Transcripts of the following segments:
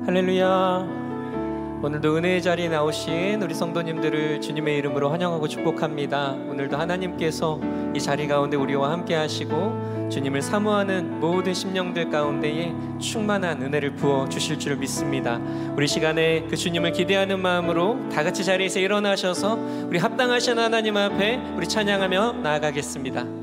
할렐루야. 오늘도 은혜의 자리에 나오신 우리 성도님들을 주님의 이름으로 환영하고 축복합니다. 오늘도 하나님께서 이 자리 가운데 우리와 함께 하시고 주님을 사모하는 모든 심령들 가운데에 충만한 은혜를 부어 주실 줄 믿습니다. 우리 시간에 그 주님을 기대하는 마음으로 다 같이 자리에서 일어나셔서 우리 합당하신 하나님 앞에 우리 찬양하며 나아가겠습니다.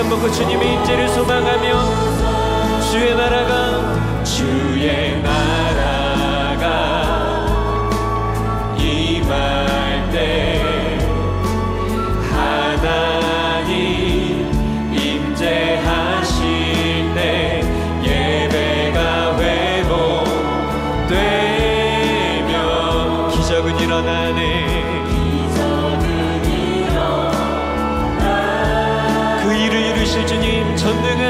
한번 그 주님의 임재를 소망하며 주의 나라가 임할 때 하나님 임재하실 때 예배가 회복되며 기적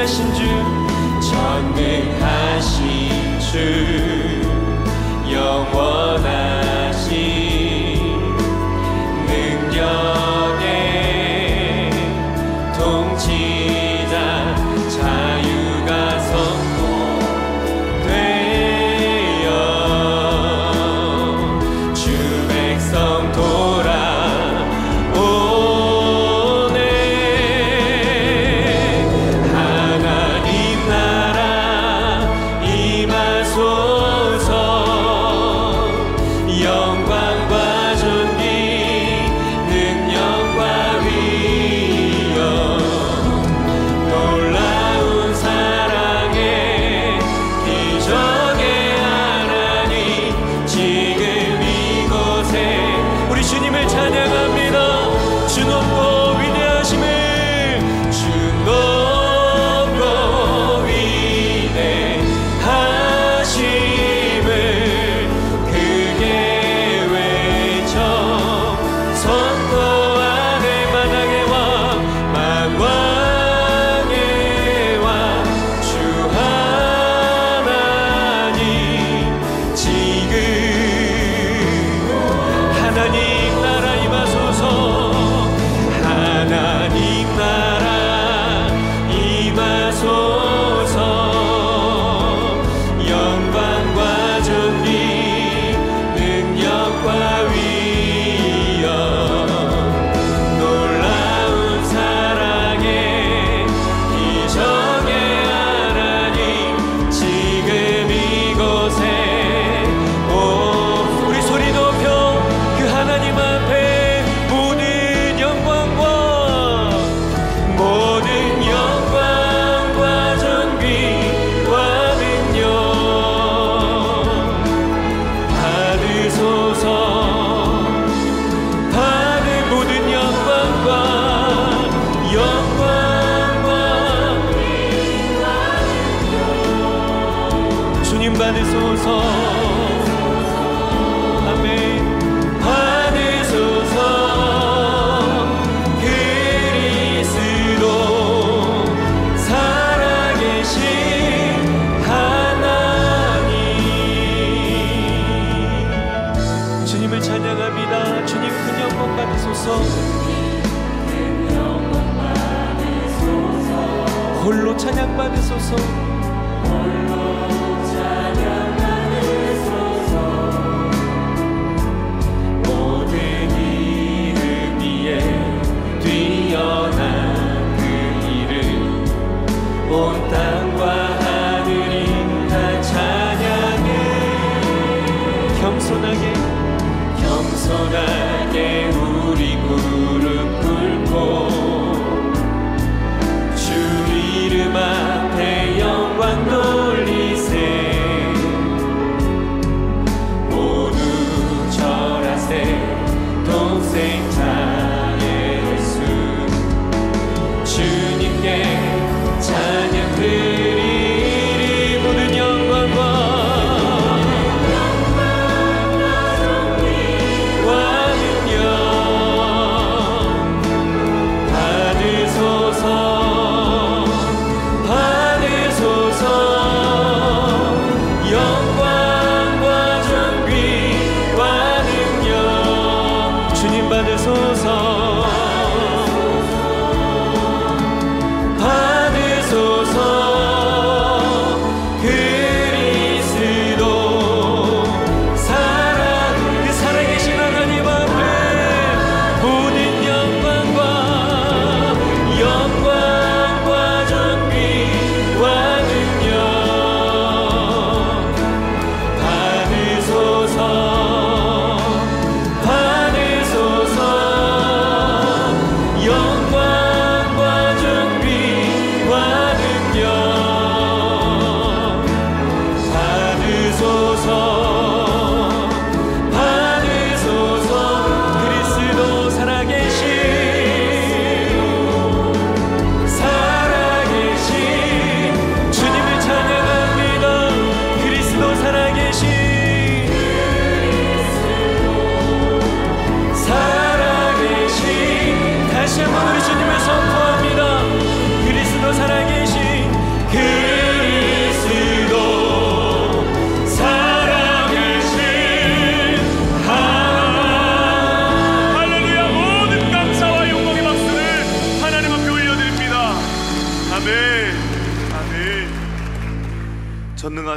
전능하신 주 전능하신 주 영원하신 능력의 통치자 자유가 선포되어 주 백성 돌아오네. 하나님 나라 임하소서. 영광과 존귀 능력과 위엄 놀라운 사랑의 기적의 하나님 지금 이곳에 우리 주님을 찬양합니다. 주 높고 위대하심을 주 높고 위대하심을 크게 외쳐 선포하네. 만왕의 왕 만왕의 왕 주 하나님 지금 하나님 나라 임하소서. 하나님 나라 임하소서. 영광과 존귀 능력과 위엄 놀라운 사랑의 기적의 하나님 지금 이곳에 오 우리 소리 높여 그 하나님 앞에 모든 영광과 존귀와 능력 받으소서. 받은 모든 영광과 주님 받으소서. 아멘. 받으소서. 그리스도 살아계신 하나님 주님을 찬양합니다. 주님 큰 영광 받으소서. 홀로 찬양 받으소서. 모든 이름 위에 뛰어난 그 이름 온 땅과 하늘이 다 찬양해. 겸손하게 우리 무릎 꿇고 주 이름 앞에 영광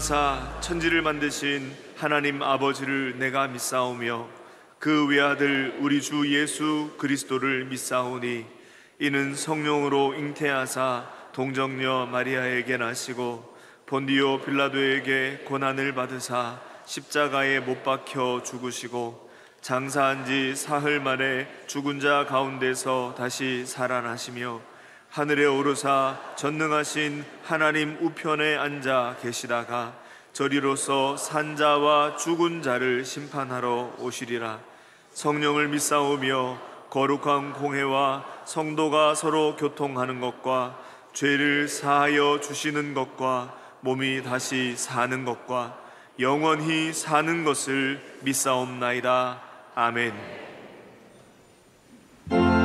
전능하사 천지를 만드신 하나님 아버지를 내가 믿사오며 그 외아들 우리 주 예수 그리스도를 믿사오니 이는 성령으로 잉태하사 동정녀 마리아에게 나시고 본디오 빌라도에게 고난을 받으사 십자가에 못 박혀 죽으시고 장사한 지 사흘 만에 죽은 자 가운데서 다시 살아나시며 하늘에 오르사 전능하신 하나님 우편에 앉아 계시다가 저리로서 산자와 죽은 자를 심판하러 오시리라. 성령을 믿사오며 거룩한 공회와 성도가 서로 교통하는 것과 죄를 사하여 주시는 것과 몸이 다시 사는 것과 영원히 사는 것을 믿사옵나이다. 아멘. 그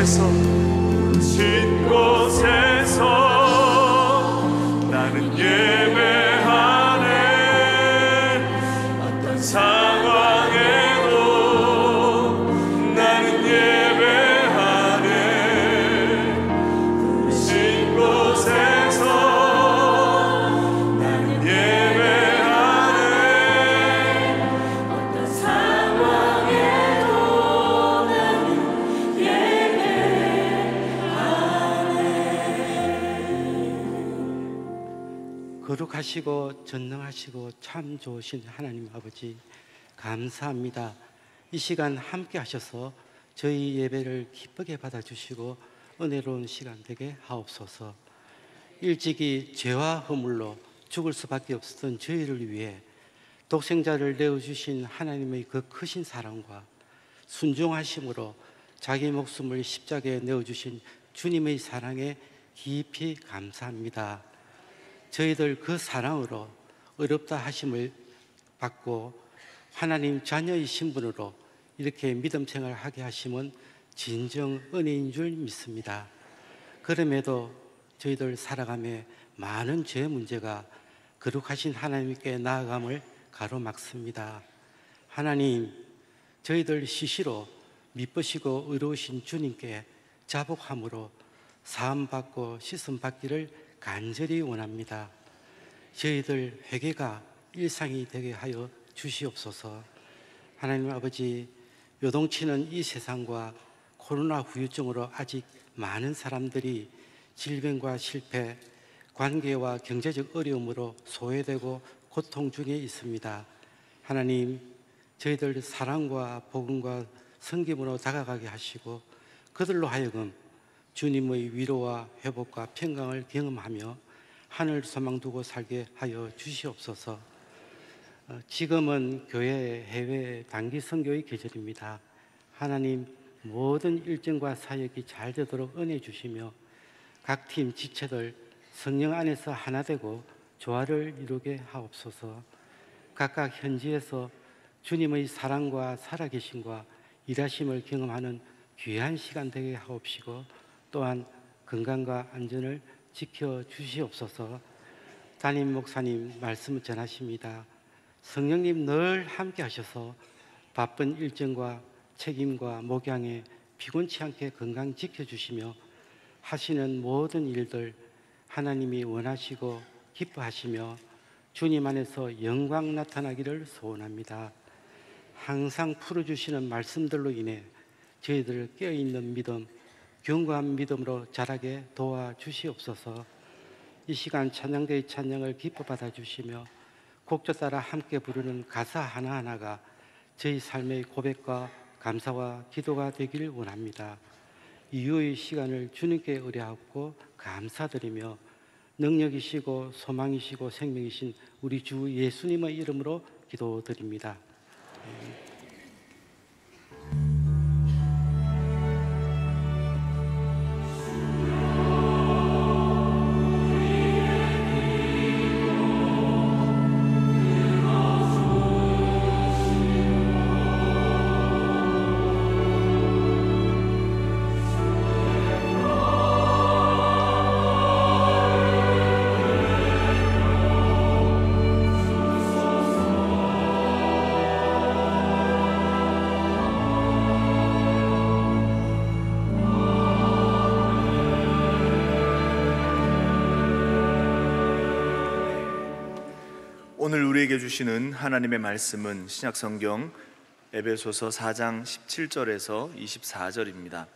곳에서 진 곳에서 나는 예배하네. 어떤 상황에도 나는 예배하네. 진 곳에서 나는 예배하네. 어떤 상황에도 나는 거룩하시고 전능하시고 참 좋으신 하나님 아버지, 감사합니다. 이 시간 함께 하셔서 저희 예배를 기쁘게 받아주시고 은혜로운 시간 되게 하옵소서. 일찍이 죄와 허물로 죽을 수밖에 없었던 저희를 위해 독생자를 내어주신 하나님의 그 크신 사랑과 순종하심으로 자기 목숨을 십자가에 내어주신 주님의 사랑에 깊이 감사합니다. 저희들 그 사랑으로 어렵다 하심을 받고 하나님 자녀의 신분으로 이렇게 믿음 생활하게 하심은 진정 은혜인 줄 믿습니다. 그럼에도 저희들 살아가며 많은 죄 문제가 거룩하신 하나님께 나아감을 가로막습니다. 하나님, 저희들 시시로 미쁘시고 의로우신 주님께 자복함으로 사함받고 씻음받기를 간절히 원합니다. 저희들 회개가 일상이 되게 하여 주시옵소서. 하나님 아버지, 요동치는 이 세상과 코로나 후유증으로 아직 많은 사람들이 질병과 실패, 관계와 경제적 어려움으로 소외되고 고통 중에 있습니다. 하나님, 저희들 사랑과 복음과 섬김으로 다가가게 하시고 그들로 하여금 주님의 위로와 회복과 평강을 경험하며 하늘 소망 두고 살게 하여 주시옵소서. 지금은 교회 해외 단기 선교의 계절입니다. 하나님, 모든 일정과 사역이 잘 되도록 은혜 주시며 각 팀 지체들 성령 안에서 하나 되고 조화를 이루게 하옵소서. 각각 현지에서 주님의 사랑과 살아계심과 일하심을 경험하는 귀한 시간 되게 하옵시고 또한 건강과 안전을 지켜 주시옵소서. 담임 목사님 말씀을 전하십니다. 성령님 늘 함께 하셔서 바쁜 일정과 책임과 목양에 피곤치 않게 건강 지켜주시며 하시는 모든 일들 하나님이 원하시고 기뻐하시며 주님 안에서 영광 나타나기를 소원합니다. 항상 풀어주시는 말씀들로 인해 저희들 깨어있는 믿음, 견고한 믿음으로 자라게 도와주시옵소서. 이 시간 찬양대의 찬양을 기뻐 받아주시며 곡조 따라 함께 부르는 가사 하나하나가 저희 삶의 고백과 감사와 기도가 되길 원합니다. 이후의 시간을 주님께 의뢰하고 감사드리며 능력이시고 소망이시고 생명이신 우리 주 예수님의 이름으로 기도드립니다. 오늘 우리에게 주시는 하나님의 말씀은 신약성경 에베소서 4장 17절에서 24절입니다.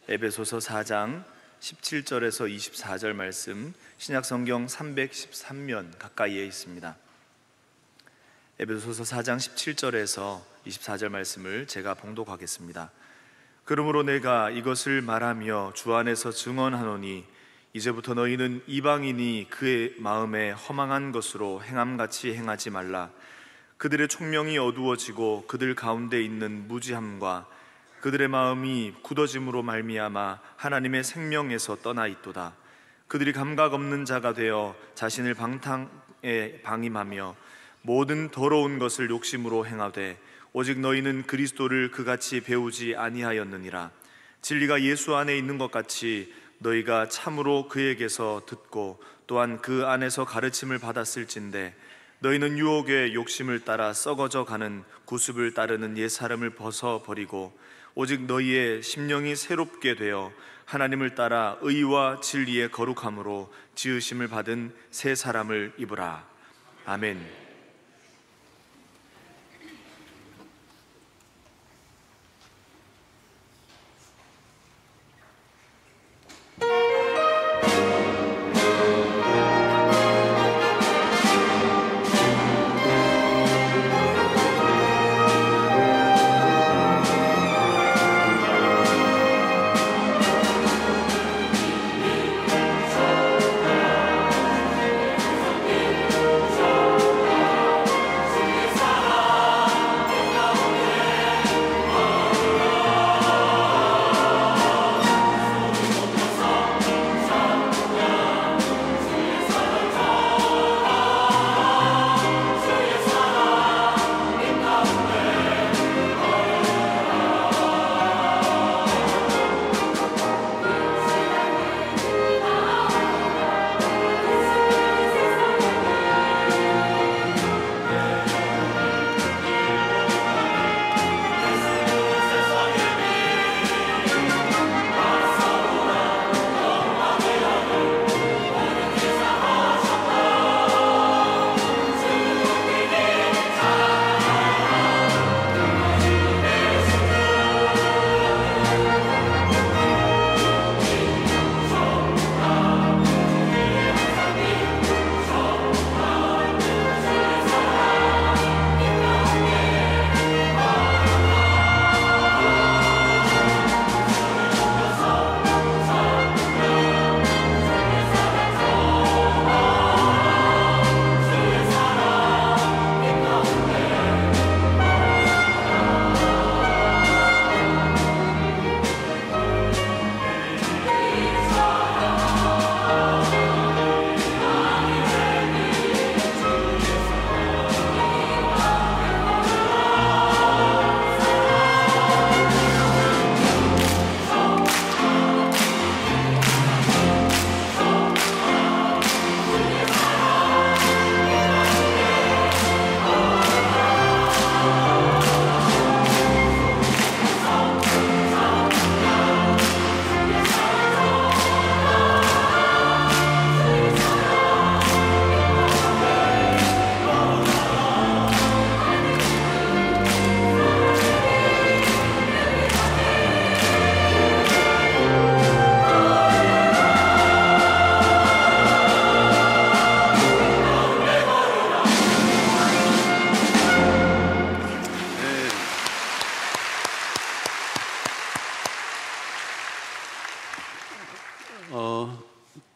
에베소서 4장 17절에서 24절 말씀, 신약성경 313면 가까이에 있습니다. 에베소서 4장 17절에서 24절 말씀을 제가 봉독하겠습니다. 그러므로 내가 이것을 말하며 주 안에서 증언하노니 이제부터 너희는 이방인이 그의 마음에 허망한 것으로 행함같이 행하지 말라. 그들의 총명이 어두워지고 그들 가운데 있는 무지함과 그들의 마음이 굳어짐으로 말미암아 하나님의 생명에서 떠나 있도다. 그들이 감각 없는 자가 되어 자신을 방탕에 방임하며 모든 더러운 것을 욕심으로 행하되 오직 너희는 그리스도를 그같이 배우지 아니하였느니라. 진리가 예수 안에 있는 것 같이 너희가 참으로 그에게서 듣고 또한 그 안에서 가르침을 받았을진데 너희는 유혹의 욕심을 따라 썩어져 가는 구습을 따르는 옛사람을 벗어버리고 오직 너희의 심령이 새롭게 되어 하나님을 따라 의와 진리의 거룩함으로 지으심을 받은 새 사람을 입으라. 아멘.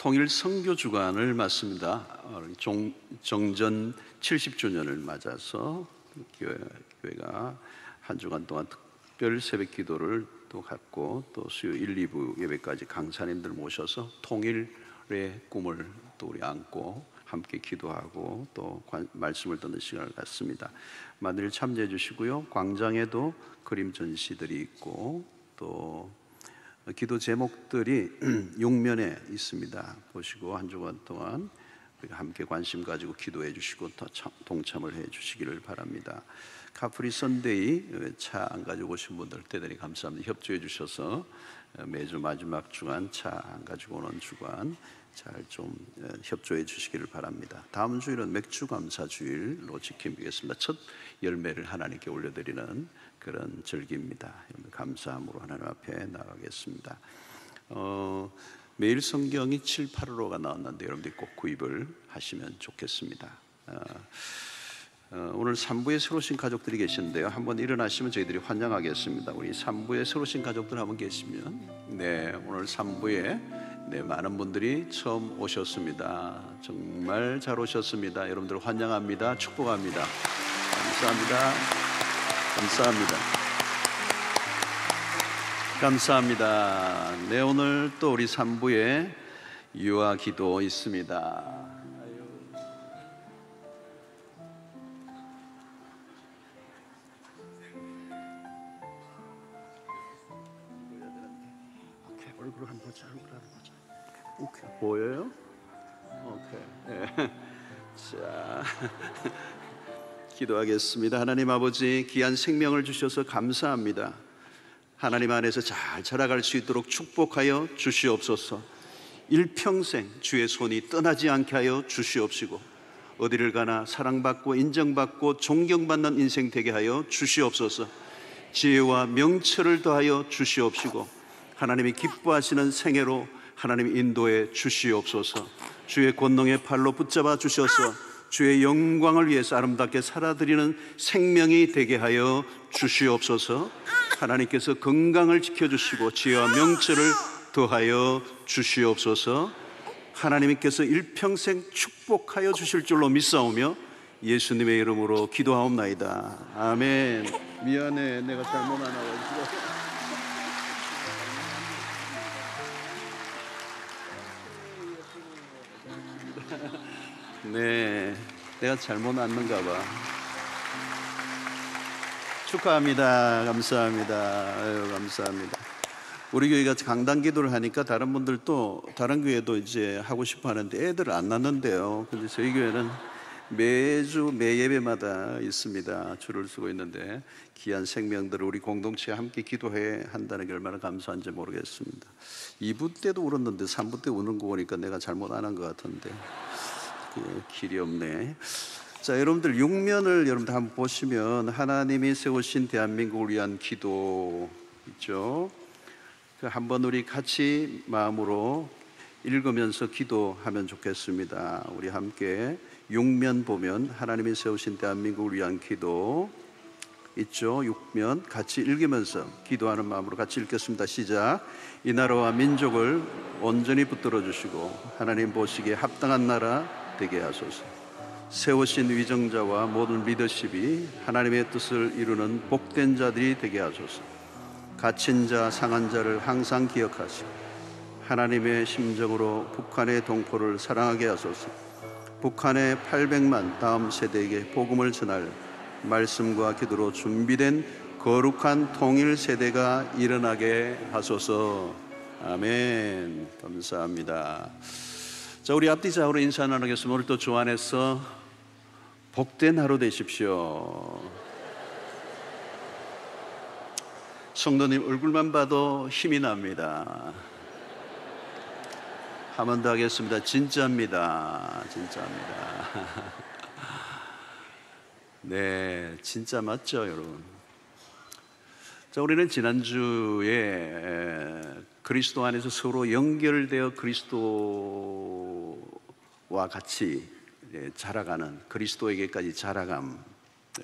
통일 선교 주간을 맞습니다. 정전 70주년을 맞아서 교회가 한 주간 동안 특별 새벽 기도를 또 갖고 또 수요 1, 2부 예배까지 강사님들 모셔서 통일의 꿈을 또 우리 안고 함께 기도하고 또 말씀을 듣는 시간을 갖습니다. 많이들 참여해 주시고요. 광장에도 그림 전시들이 있고 또 기도 제목들이 용면에 있습니다. 보시고 한 주간 동안 함께 관심 가지고 기도해 주시고 더 동참을 해 주시기를 바랍니다. 카프리 선데이 차 안 가지고 오신 분들 대단히 감사합니다. 협조해 주셔서 매주 마지막 주간 차 안 가지고 오는 주간 잘 좀 협조해 주시기를 바랍니다. 다음 주일은 맥주 감사 주일로 지키겠습니다. 첫 열매를 하나님께 올려드리는 그런 절기입니다. 감사함으로 하나님 앞에 나가겠습니다. 매일 성경이 7, 8호가 나왔는데 여러분들이 꼭 구입을 하시면 좋겠습니다. 오늘 3부에 새로 오신 가족들이 계신데요. 한번 일어나시면 저희들이 환영하겠습니다. 우리 3부에 새로 오신 가족들 한번 계시면 오늘 3부에 많은 분들이 처음 오셨습니다. 정말 잘 오셨습니다. 여러분들 환영합니다. 축복합니다. 감사합니다. 감사합니다. 감사합니다. 네, 오늘 또 우리 3부에 유아 기도 있습니다. 얼굴 한번 보자. 오케이. 보여요? 오케이. 네. 자, 기도하겠습니다. 하나님 아버지, 귀한 생명을 주셔서 감사합니다. 하나님 안에서 잘 자라갈 수 있도록 축복하여 주시옵소서. 일평생 주의 손이 떠나지 않게 하여 주시옵시고, 어디를 가나 사랑받고 인정받고 존경받는 인생 되게 하여 주시옵소서. 지혜와 명철을 더하여 주시옵시고, 하나님이 기뻐하시는 생애로 하나님 인도해 주시옵소서. 주의 권능의 팔로 붙잡아 주셔서 주의 영광을 위해서 아름답게 살아드리는 생명이 되게 하여 주시옵소서. 하나님께서 건강을 지켜주시고 지혜와 명철을 더하여 주시옵소서. 하나님께서 일평생 축복하여 주실 줄로 믿사오며 예수님의 이름으로 기도하옵나이다. 아멘. 미안해, 내가 잘못 안 와가지고. 네, 내가 잘못 왔는가 봐. 축하합니다. 감사합니다. 아유, 감사합니다. 우리 교회가 강단 기도를 하니까 다른 분들도 다른 교회도 이제 하고 싶어 하는데 애들 안 낳는데요. 근데 저희 교회는 매주 매 예배마다 있습니다. 줄을 서고 있는데 귀한 생명들을 우리 공동체와 함께 기도해 한다는 게 얼마나 감사한지 모르겠습니다. 2부 때도 울었는데 3부 때 우는 거 보니까 내가 잘못 안 한 것 같은데 길이 없네. 자, 여러분들 6면을 여러분들 한번 보시면 하나님이 세우신 대한민국을 위한 기도 있죠. 한번 우리 같이 마음으로 읽으면서 기도하면 좋겠습니다. 우리 함께 6면 보면 하나님이 세우신 대한민국을 위한 기도 있죠. 6면 같이 읽으면서 기도하는 마음으로 같이 읽겠습니다. 시작. 이 나라와 민족을 온전히 붙들어 주시고 하나님 보시기에 합당한 나라 되게 하소서. 세우신 위정자와 모든 리더십이 하나님의 뜻을 이루는 복된 자들이 되게 하소서. 갇힌 자, 상한 자를 항상 기억하시고 하나님의 심정으로 북한의 동포를 사랑하게 하소서. 북한의 800만 다음 세대에게 복음을 전할 말씀과 기도로 준비된 거룩한 통일 세대가 일어나게 하소서. 아멘. 감사합니다. 자, 우리 앞뒤 좌우로 인사 나누겠습니다. 오늘도 주 안에서 복된 하루 되십시오. 성도님 얼굴만 봐도 힘이 납니다. 한 번 더 하겠습니다. 진짜입니다. 진짜입니다. 네, 진짜 맞죠, 여러분? 자, 우리는 지난주에 그리스도 안에서 서로 연결되어 그리스도와 같이 자라가는 그리스도에게까지 자라감,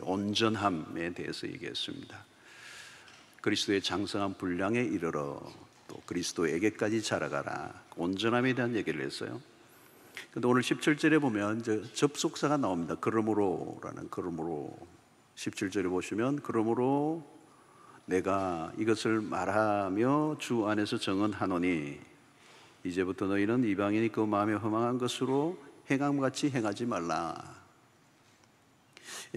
온전함에 대해서 얘기했습니다. 그리스도의 장성한 분량에 이르러 또 그리스도에게까지 자라가라, 온전함에 대한 얘기를 했어요. 근데 오늘 17절에 보면 이제 접속사가 나옵니다. 그러므로라는, 그러므로 17절에 보시면 그러므로 내가 이것을 말하며 주 안에서 정언하노니 이제부터 너희는 이방인이 그 마음에 허망한 것으로 행함같이 행하지 말라.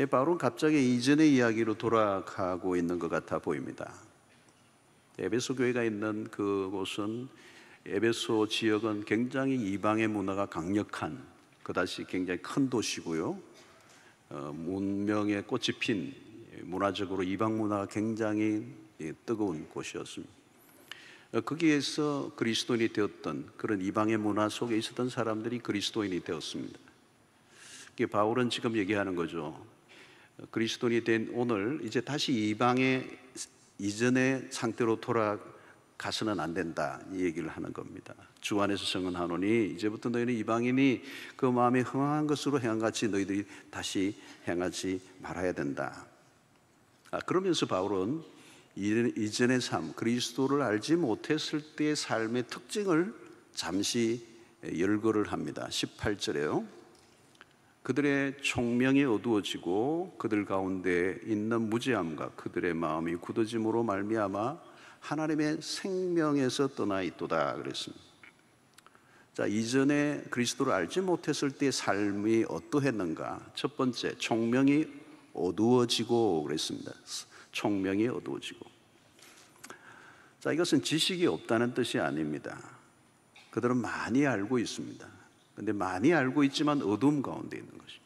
바울은 갑자기 이전의 이야기로 돌아가고 있는 것 같아 보입니다. 에베소 교회가 있는 그곳은, 에베소 지역은 굉장히 이방의 문화가 강력한, 그다시 굉장히 큰 도시고요. 문명의 꽃이 핀, 문화적으로 이방 문화가 굉장히 뜨거운 곳이었습니다. 거기에서 그리스도인이 되었던 그런 이방의 문화 속에 있었던 사람들이 그리스도인이 되었습니다. 바울은 지금 얘기하는 거죠. 그리스도인이 된 오늘 이제 다시 이방의 이전의 상태로 돌아가서는 안 된다, 이 얘기를 하는 겁니다. 주 안에서 정언하노니 이제부터 너희는 이방인이 그 마음에 흥황한 것으로 행함같이 너희들이 다시 행하지 말아야 된다. 그러면서 바울은 이전의 삶, 그리스도를 알지 못했을 때의 삶의 특징을 잠시 열거를 합니다. 18절에요. 그들의 총명이 어두워지고 그들 가운데 있는 무지함과 그들의 마음이 굳어짐으로 말미암아 하나님의 생명에서 떠나 있도다 그랬습니다. 자, 이전에 그리스도를 알지 못했을 때의 삶이 어떠했는가? 첫 번째, 총명이 어두워지고 그랬습니다. 총명이 어두워지고. 자, 이것은 지식이 없다는 뜻이 아닙니다. 그들은 많이 알고 있습니다. 그런데 많이 알고 있지만 어두움 가운데 있는 것입니다.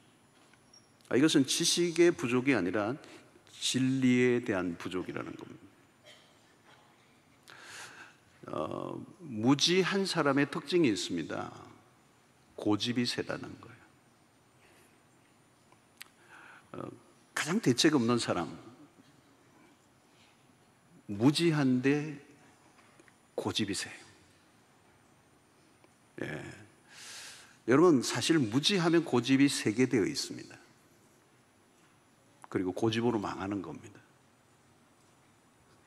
이것은 지식의 부족이 아니라 진리에 대한 부족이라는 겁니다. 무지한 사람의 특징이 있습니다. 고집이 세다는 거예요. 가장 대책 없는 사람, 무지한데 고집이 세요. 예. 여러분, 사실 무지하면 고집이 세게 되어 있습니다. 그리고 고집으로 망하는 겁니다.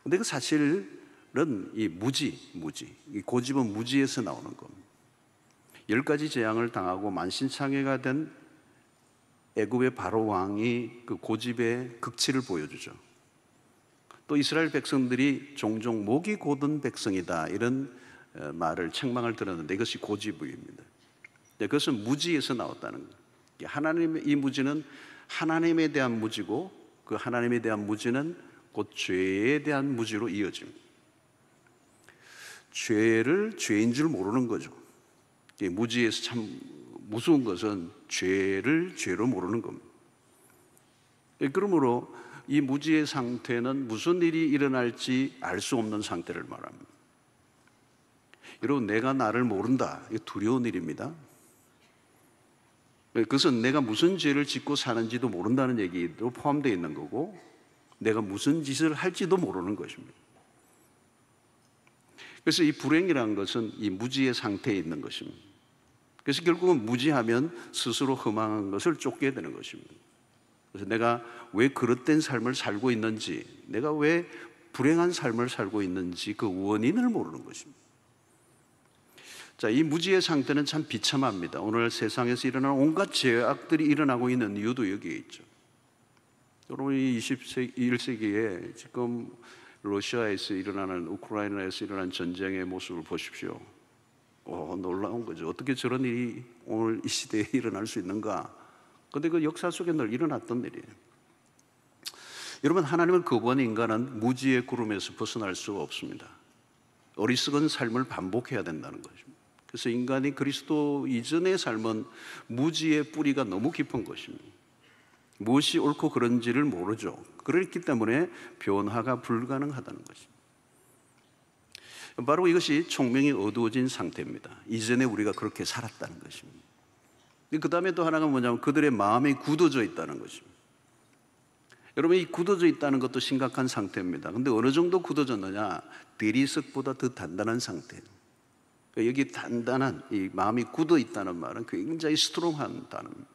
근데 그 사실은 이 무지, 이 고집은 무지에서 나오는 겁니다. 10가지 재앙을 당하고 만신창이가 된 애굽의 바로 왕이 그 고집의 극치를 보여주죠. 또 이스라엘 백성들이 종종 목이 곧은 백성이다, 이런 말을, 책망을 들었는데 이것이 고집입니다. 그것은 무지에서 나왔다는 거예요. 하나님의 이 무지는 하나님에 대한 무지고, 그 하나님에 대한 무지는 곧 죄에 대한 무지로 이어집니다. 죄를 죄인 줄 모르는 거죠. 무지에서 참 무서운 것은 죄를 죄로 모르는 겁니다. 그러므로 이 무지의 상태는 무슨 일이 일어날지 알 수 없는 상태를 말합니다. 여러분, 내가 나를 모른다, 이거 두려운 일입니다. 그것은 내가 무슨 죄를 짓고 사는지도 모른다는 얘기도 포함되어 있는 거고, 내가 무슨 짓을 할지도 모르는 것입니다. 그래서 이 불행이라는 것은 이 무지의 상태에 있는 것입니다. 그래서 결국은 무지하면 스스로 허망한 것을 쫓게 되는 것입니다. 그래서 내가 왜 그릇된 삶을 살고 있는지, 내가 왜 불행한 삶을 살고 있는지 그 원인을 모르는 것입니다. 자, 이 무지의 상태는 참 비참합니다. 오늘 세상에서 일어나는 온갖 죄악들이 일어나고 있는 이유도 여기에 있죠. 여러분, 이 21세기에 지금 러시아에서 일어나는, 우크라이나에서 일어나는 전쟁의 모습을 보십시오. 놀라운 거죠. 어떻게 저런 일이 오늘 이 시대에 일어날 수 있는가? 그런데 그 역사 속에 늘 일어났던 일이에요. 여러분, 하나님을 거부하는 인간은 무지의 구름에서 벗어날 수가 없습니다. 어리석은 삶을 반복해야 된다는 것입니다. 그래서 인간이 그리스도 이전의 삶은 무지의 뿌리가 너무 깊은 것입니다. 무엇이 옳고 그른지를 모르죠. 그렇기 때문에 변화가 불가능하다는 것입니다. 바로 이것이 총명이 어두워진 상태입니다. 이전에 우리가 그렇게 살았다는 것입니다. 그 다음에 또 하나가 뭐냐면 그들의 마음이 굳어져 있다는 것입니다. 여러분, 이 굳어져 있다는 것도 심각한 상태입니다. 근데 어느 정도 굳어졌느냐? 대리석보다 더 단단한 상태예요. 여기 단단한, 이 마음이 굳어 있다는 말은 굉장히 스트롱한 단어입니다.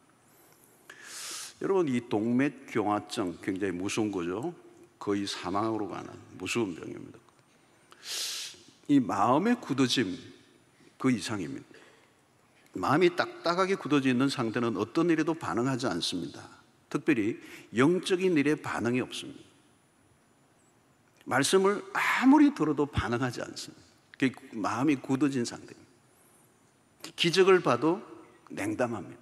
여러분, 이 동맥경화증 굉장히 무서운 거죠. 거의 사망으로 가는 무서운 병입니다. 이 마음의 굳어짐, 그 이상입니다. 마음이 딱딱하게 굳어져 있는 상태는 어떤 일에도 반응하지 않습니다. 특별히 영적인 일에 반응이 없습니다. 말씀을 아무리 들어도 반응하지 않습니다. 그게 마음이 굳어진 상태입니다. 기적을 봐도 냉담합니다.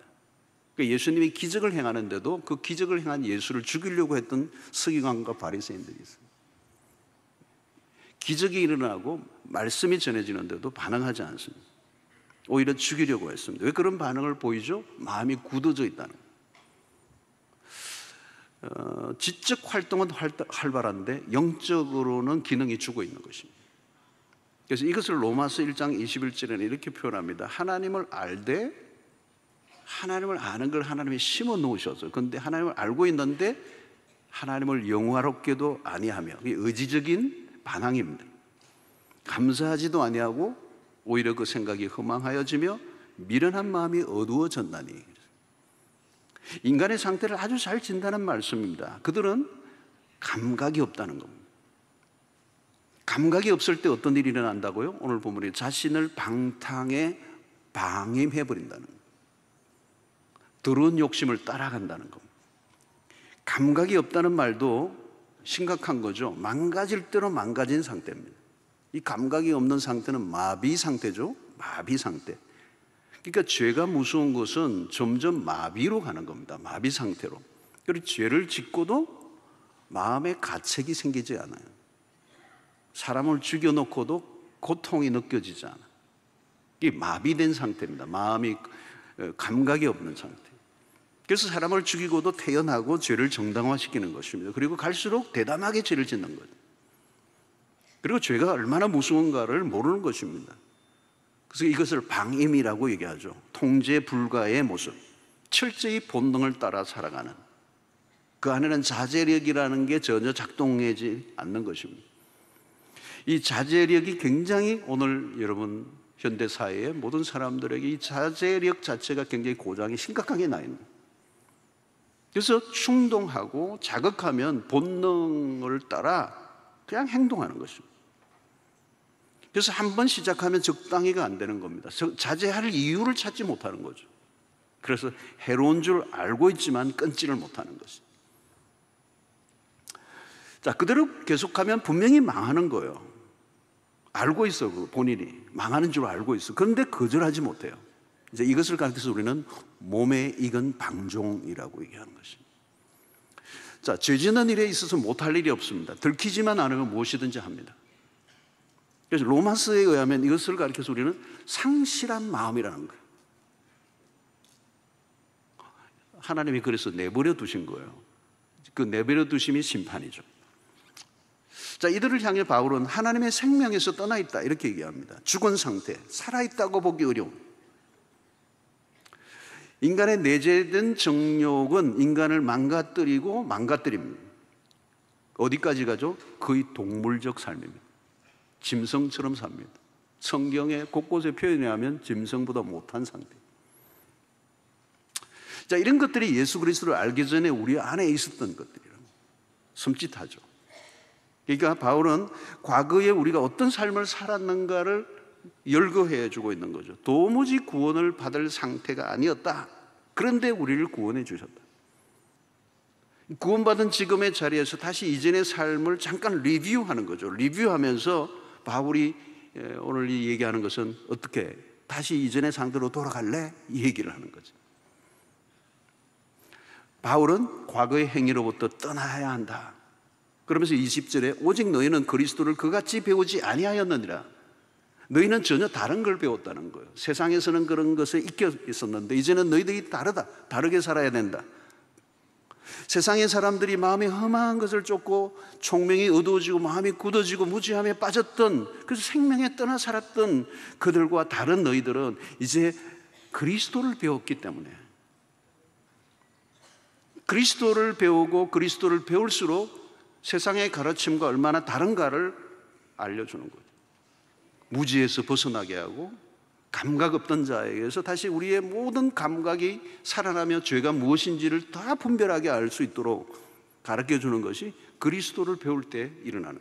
그러니까 예수님이 기적을 행하는데도 그 기적을 행한 예수를 죽이려고 했던 서기관과 바리새인들이 있습니다. 기적이 일어나고 말씀이 전해지는데도 반응하지 않습니다. 오히려 죽이려고 했습니다. 왜 그런 반응을 보이죠? 마음이 굳어져 있다는 거예요. 지적 활동은 활발한데 영적으로는 기능이 죽어 있는 것입니다. 그래서 이것을 로마서 1장 21절에는 이렇게 표현합니다. 하나님을 알되 하나님을 아는 걸 하나님이 심어 놓으셔서, 그런데 하나님을 알고 있는데 하나님을 영화롭게도 아니하며, 이게 의지적인 반항입니다. 감사하지도 아니하고 오히려 그 생각이 허망하여지며 미련한 마음이 어두워졌나니. 인간의 상태를 아주 잘 진단한 말씀입니다. 그들은 감각이 없다는 겁니다. 감각이 없을 때 어떤 일이 일어난다고요? 오늘 본문에 자신을 방탕에 방임해버린다는 거예요. 더러운 욕심을 따라간다는 겁니다. 감각이 없다는 말도 심각한 거죠. 망가질 대로 망가진 상태입니다. 이 감각이 없는 상태는 마비 상태죠. 마비 상태. 그러니까 죄가 무서운 것은 점점 마비로 가는 겁니다. 마비 상태로. 그리고 죄를 짓고도 마음에 가책이 생기지 않아요. 사람을 죽여놓고도 고통이 느껴지지 않아. 이게 마비된 상태입니다. 마음이 감각이 없는 상태. 그래서 사람을 죽이고도 태어나고 죄를 정당화시키는 것입니다. 그리고 갈수록 대담하게 죄를 짓는 거죠. 그리고 죄가 얼마나 무서운가를 모르는 것입니다. 그래서 이것을 방임이라고 얘기하죠. 통제 불가의 모습. 철저히 본능을 따라 살아가는. 그 안에는 자제력이라는 게 전혀 작동하지 않는 것입니다. 이 자제력이 굉장히 오늘 여러분 현대사회의 모든 사람들에게 이 자제력 자체가 굉장히 고장이 심각하게 나 있는. 그래서 충동하고 자극하면 본능을 따라 그냥 행동하는 것입니다. 그래서 한번 시작하면 적당히가 안 되는 겁니다. 자제할 이유를 찾지 못하는 거죠. 그래서 해로운 줄 알고 있지만 끊지를 못하는 것입니다. 자, 그대로 계속하면 분명히 망하는 거예요. 알고 있어, 본인이. 망하는 줄 알고 있어. 그런데 거절하지 못해요. 이제 이것을 가르쳐서 우리는 몸에 익은 방종이라고 얘기하는 것입니다. 자, 죄 짓는 일에 있어서 못할 일이 없습니다. 들키지만 않으면 무엇이든지 합니다. 그래서 로마서에 의하면 이것을 가르쳐서 우리는 상실한 마음이라는 거예요. 하나님이 그래서 내버려 두신 거예요. 그 내버려 두심이 심판이죠. 자, 이들을 향해 바울은 하나님의 생명에서 떠나 있다 이렇게 얘기합니다. 죽은 상태, 살아있다고 보기 어려운. 인간의 내재된 정욕은 인간을 망가뜨립니다. 어디까지 가죠? 거의 동물적 삶입니다. 짐승처럼 삽니다. 성경의 곳곳에 표현에 하면 짐승보다 못한 상태. 자, 이런 것들이 예수 그리스도를 알기 전에 우리 안에 있었던 것들이에요. 섬찟하죠. 그러니까 바울은 과거에 우리가 어떤 삶을 살았는가를 열거해 주고 있는 거죠. 도무지 구원을 받을 상태가 아니었다. 그런데 우리를 구원해 주셨다. 구원받은 지금의 자리에서 다시 이전의 삶을 잠깐 리뷰하는 거죠. 리뷰하면서 바울이 오늘 이 얘기하는 것은 어떻게 다시 이전의 상태로 돌아갈래? 이 얘기를 하는 거죠. 바울은 과거의 행위로부터 떠나야 한다. 그러면서 20절에 오직 너희는 그리스도를 그같이 배우지 아니하였느니라. 너희는 전혀 다른 걸 배웠다는 거예요. 세상에서는 그런 것에 익혀 있었는데 이제는 너희들이 다르게 살아야 된다. 세상의 사람들이 마음에 험한 것을 쫓고 총명이 어두워지고 마음이 굳어지고 무지함에 빠졌던, 그래서 생명에 떠나 살았던 그들과 다른 너희들은 이제 그리스도를 배웠기 때문에, 그리스도를 배우고 그리스도를 배울수록 세상의 가르침과 얼마나 다른가를 알려주는 거죠. 무지에서 벗어나게 하고 감각 없던 자에게서 다시 우리의 모든 감각이 살아나며 죄가 무엇인지를 다 분별하게 알 수 있도록 가르쳐주는 것이 그리스도를 배울 때 일어나는.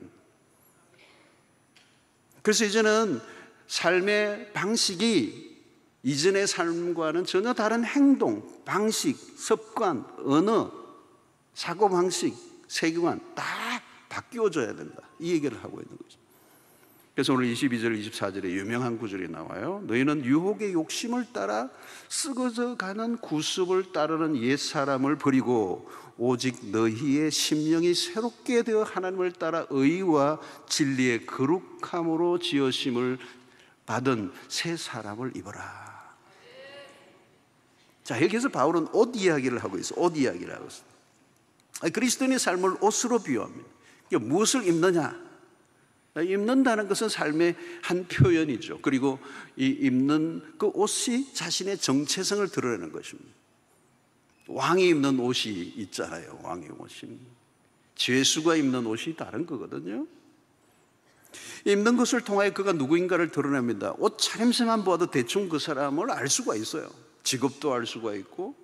그래서 이제는 삶의 방식이 이전의 삶과는 전혀 다른 행동, 방식, 습관, 언어, 사고방식, 세계관 다 바뀌어져야 된다. 이 얘기를 하고 있는 거죠. 그래서 오늘 22절, 24절에 유명한 구절이 나와요. 너희는 유혹의 욕심을 따라 썩어져 가는 구습을 따르는 옛사람을 버리고 오직 너희의 심령이 새롭게 되어 하나님을 따라 의와 진리의 거룩함으로 지으심을 받은 새 사람을 입어라. 자, 여기서 바울은 옷 이야기를 하고 있어요. 옷 이야기를 하고 있어요. 그리스도인의 삶을 옷으로 비유합니다. 무엇을 입느냐? 입는다는 것은 삶의 한 표현이죠. 그리고 이 입는 그 옷이 자신의 정체성을 드러내는 것입니다. 왕이 입는 옷이 있잖아요. 왕의 옷이. 죄수가 입는 옷이 다른 거거든요. 입는 것을 통하여 그가 누구인가를 드러냅니다. 옷 차림새만 보아도 대충 그 사람을 알 수가 있어요. 직업도 알 수가 있고.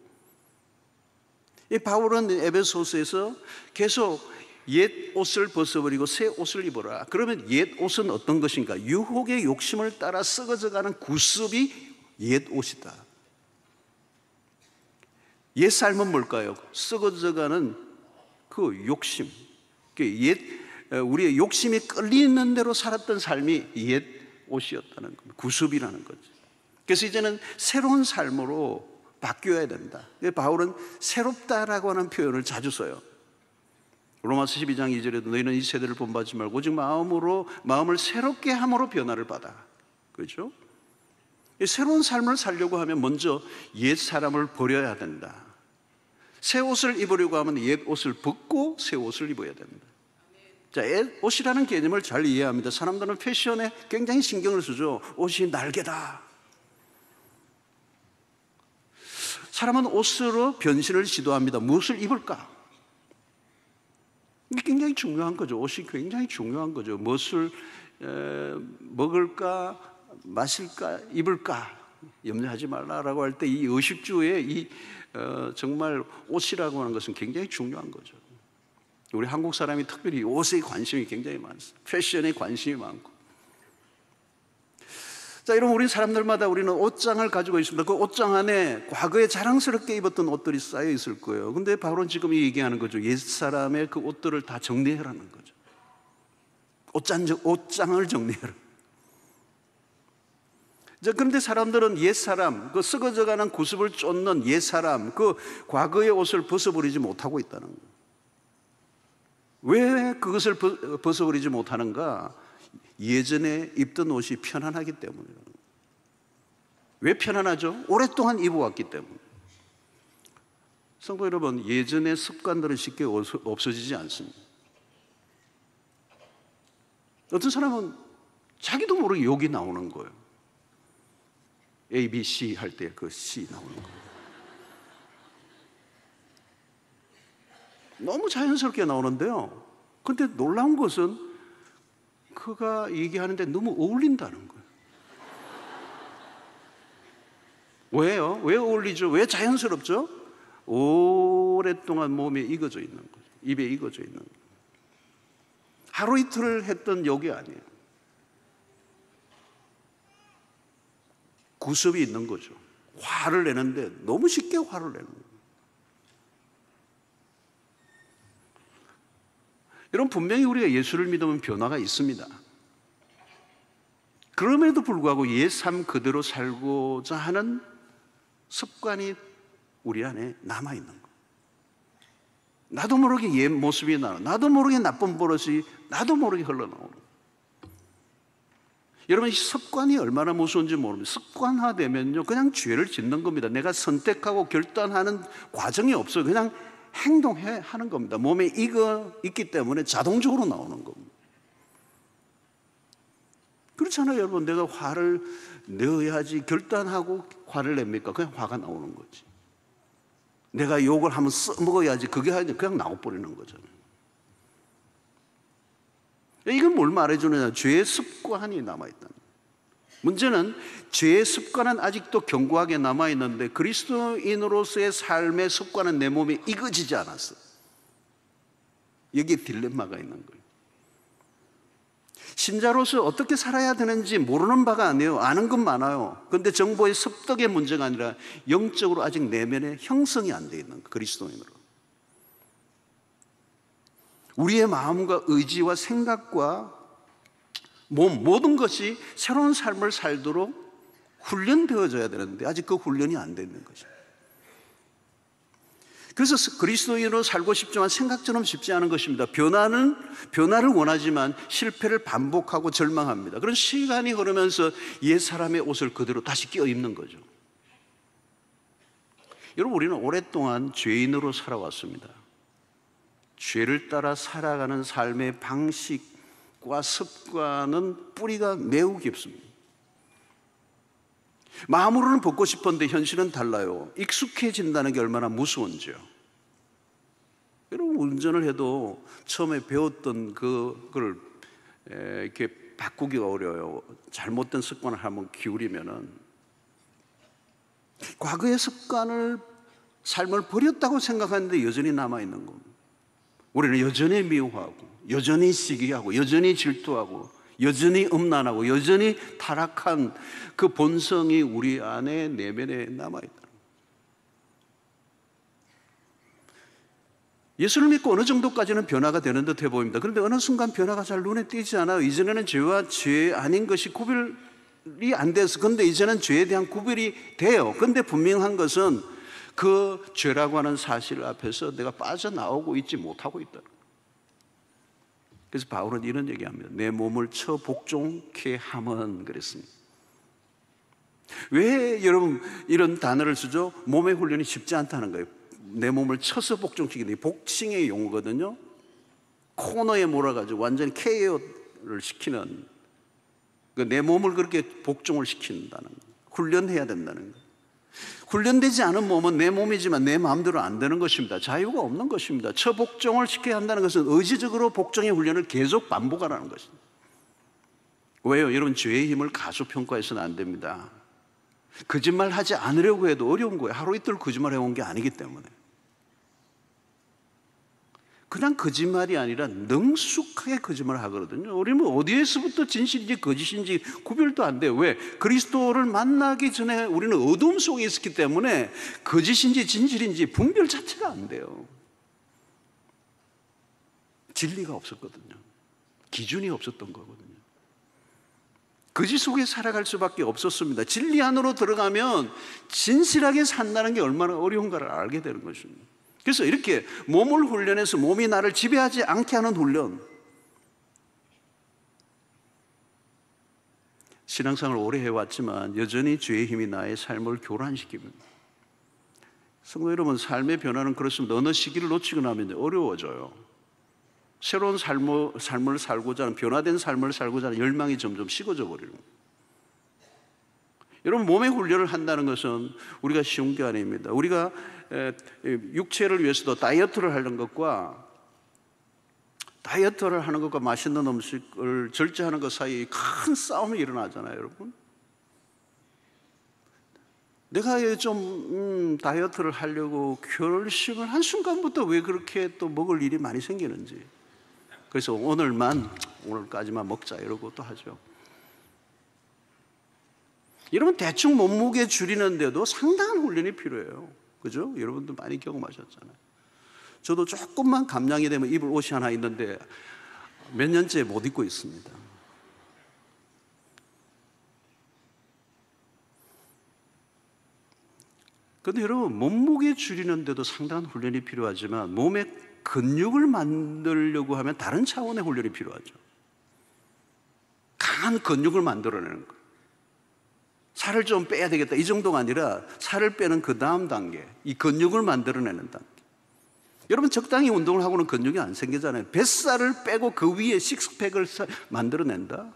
이 바울은 에베소서에서 계속 옛 옷을 벗어버리고 새 옷을 입어라. 그러면 옛 옷은 어떤 것인가? 유혹의 욕심을 따라 썩어져가는 구습이 옛 옷이다. 옛 삶은 뭘까요? 썩어져가는 그 욕심. 우리의 욕심이 끌리는 대로 살았던 삶이 옛 옷이었다는 겁니다. 구습이라는 거죠. 그래서 이제는 새로운 삶으로 바뀌어야 된다. 바울은 새롭다라고 하는 표현을 자주 써요. 로마서 12장 2절에도 너희는 이 세대를 본받지 말고 오직 마음을 새롭게 함으로 변화를 받아. 그렇죠? 새로운 삶을 살려고 하면 먼저 옛 사람을 버려야 된다. 새 옷을 입으려고 하면 옛 옷을 벗고 새 옷을 입어야 됩니다. 자, 옷이라는 개념을 잘 이해합니다. 사람들은 패션에 굉장히 신경을 쓰죠. 옷이 날개다. 사람은 옷으로 변신을 시도합니다. 무엇을 입을까? 이게 굉장히 중요한 거죠. 옷이 굉장히 중요한 거죠. 무엇을 먹을까, 마실까, 입을까 염려하지 말라라고 할 때 이 의식주의 정말 옷이라고 하는 것은 굉장히 중요한 거죠. 우리 한국 사람이 특별히 옷에 관심이 굉장히 많습니다. 패션에 관심이 많고. 자, 여러분, 우리 사람들마다 우리는 옷장을 가지고 있습니다. 그 옷장 안에 과거에 자랑스럽게 입었던 옷들이 쌓여 있을 거예요. 근데 바울은 지금 얘기하는 거죠. 옛사람의 그 옷들을 다 정리해라는 거죠. 옷장을 정리해라. 자, 그런데 사람들은 옛사람, 그 썩어져가는 구습을 쫓는 옛사람, 그 과거의 옷을 벗어버리지 못하고 있다는 거예요. 왜 그것을 벗어버리지 못하는가? 예전에 입던 옷이 편안하기 때문이에요. 왜 편안하죠? 오랫동안 입어왔기 때문에. 성도 여러분, 예전의 습관들은 쉽게 없어지지 않습니다. 어떤 사람은 자기도 모르게 욕이 나오는 거예요. A, B, C 할 때 그 C 나오는 거예요. 너무 자연스럽게 나오는데요. 근데 놀라운 것은 그가 얘기하는데 너무 어울린다는 거예요. 왜요? 왜 어울리죠? 왜 자연스럽죠? 오랫동안 몸에 익어져 있는 거죠. 입에 익어져 있는 거죠. 하루 이틀을 했던 욕이 아니에요. 구습이 있는 거죠. 화를 내는데 너무 쉽게 화를 내는 거예요. 여러분, 분명히 우리가 예수를 믿으면 변화가 있습니다. 그럼에도 불구하고 옛 삶 그대로 살고자 하는 습관이 우리 안에 남아있는 거예요. 나도 모르게 옛 모습이 나도 모르게 나쁜 버릇이 나도 모르게 흘러나오는 거예요. 여러분, 이 습관이 얼마나 무서운지 모릅니다. 습관화되면요, 그냥 죄를 짓는 겁니다. 내가 선택하고 결단하는 과정이 없어요. 그냥 행동해 하는 겁니다. 몸에 있기 때문에 자동적으로 나오는 겁니다. 그렇잖아요, 여러분. 내가 화를 내어야지 결단하고 화를 냅니까? 그냥 화가 나오는 거지. 내가 욕을 한번 써먹어야지 그게 그냥 나와버리는 거잖아요. 이건 뭘 말해주느냐? 죄의 습관이 남아있다는 거예요. 문제는 죄의 습관은 아직도 견고하게 남아있는데 그리스도인으로서의 삶의 습관은 내 몸에 익어지지 않았어. 여기에 딜레마가 있는 거예요. 신자로서 어떻게 살아야 되는지 모르는 바가 아니에요. 아는 건 많아요. 그런데 정보의 습득의 문제가 아니라 영적으로 아직 내면에 형성이 안 돼 있는 거예요. 그리스도인으로. 우리의 마음과 의지와 생각과 몸, 모든 것이 새로운 삶을 살도록 훈련되어져야 되는데 아직 그 훈련이 안 되는 거죠. 그래서 그리스도인으로 살고 싶지만 생각처럼 쉽지 않은 것입니다. 변화를 원하지만 실패를 반복하고 절망합니다. 그런 시간이 흐르면서 옛 사람의 옷을 그대로 다시 끼워 입는 거죠. 여러분, 우리는 오랫동안 죄인으로 살아왔습니다. 죄를 따라 살아가는 삶의 방식과 습관은 뿌리가 매우 깊습니다. 마음으로는 벗고 싶었는데 현실은 달라요. 익숙해진다는 게 얼마나 무서운지요. 여러분, 운전을 해도 처음에 배웠던 그걸 이렇게 바꾸기가 어려워요. 잘못된 습관을 한번 기울이면은 과거의 삶을 버렸다고 생각하는데 여전히 남아있는 겁니다. 우리는 여전히 미워하고 여전히 시기하고 여전히 질투하고 여전히 음란하고 여전히 타락한 그 본성이 우리 안에 내면에 남아있다. 예수를 믿고 어느 정도까지는 변화가 되는 듯해 보입니다. 그런데 어느 순간 변화가 잘 눈에 띄지 않아요. 이전에는 죄와 죄 아닌 것이 구별이 안 돼서, 그런데 이제는 죄에 대한 구별이 돼요. 그런데 분명한 것은 그 죄라고 하는 사실 앞에서 내가 빠져나오고 있지 못하고 있다. 그래서 바울은 이런 얘기합니다. 내 몸을 쳐 복종케 함은 그랬습니다. 왜 여러분 이런 단어를 쓰죠? 몸의 훈련이 쉽지 않다는 거예요. 내 몸을 쳐서 복종시키는 복싱의 용어거든요. 코너에 몰아가지고 완전히 KO를 시키는, 내 몸을 그렇게 복종을 시킨다는 거예요. 훈련해야 된다는 거예요. 훈련되지 않은 몸은 내 몸이지만 내 마음대로 안 되는 것입니다. 자유가 없는 것입니다. 처복종을 시켜야 한다는 것은 의지적으로 복종의 훈련을 계속 반복하라는 것입니다. 왜요? 여러분, 죄의 힘을 가소평가해서는 안 됩니다. 거짓말 하지 않으려고 해도 어려운 거예요. 하루 이틀 거짓말 해온 게 아니기 때문에. 그냥 거짓말이 아니라 능숙하게 거짓말을 하거든요. 우리는 어디에서부터 진실인지 거짓인지 구별도 안 돼요. 왜? 그리스도를 만나기 전에 우리는 어둠 속에 있었기 때문에 거짓인지 진실인지 분별 자체가 안 돼요. 진리가 없었거든요. 기준이 없었던 거거든요. 거짓 속에 살아갈 수밖에 없었습니다. 진리 안으로 들어가면 진실하게 산다는 게 얼마나 어려운가를 알게 되는 것입니다. 그래서 이렇게 몸을 훈련해서 몸이 나를 지배하지 않게 하는 훈련, 신앙생활을 오래 해왔지만 여전히 죄의 힘이 나의 삶을 교란시킵니다. 성도 여러분, 삶의 변화는 그렇습니다. 어느 시기를 놓치고 나면 어려워져요. 새로운 삶을 살고자 하는, 변화된 삶을 살고자 하는 열망이 점점 식어져 버리는 거예요. 여러분, 몸의 훈련을 한다는 것은 우리가 쉬운 게 아닙니다. 우리가 육체를 위해서도 다이어트를 하는 것과 맛있는 음식을 절제하는 것 사이에 큰 싸움이 일어나잖아요, 여러분. 내가 좀 다이어트를 하려고 결심을 한 순간부터 왜 그렇게 또 먹을 일이 많이 생기는지. 그래서 오늘까지만 먹자 이러고 또 하죠. 여러분, 대충 몸무게 줄이는데도 상당한 훈련이 필요해요. 그죠? 여러분도 많이 경험하셨잖아요. 저도 조금만 감량이 되면 입을 옷이 하나 있는데 몇 년째 못 입고 있습니다. 그런데 여러분, 몸무게 줄이는데도 상당한 훈련이 필요하지만 몸에 근육을 만들려고 하면 다른 차원의 훈련이 필요하죠. 강한 근육을 만들어내는 거. 살을 좀 빼야 되겠다, 이 정도가 아니라 살을 빼는 그 다음 단계, 이 근육을 만들어내는 단계. 여러분, 적당히 운동을 하고는 근육이 안 생기잖아요. 뱃살을 빼고 그 위에 식스팩을 만들어낸다?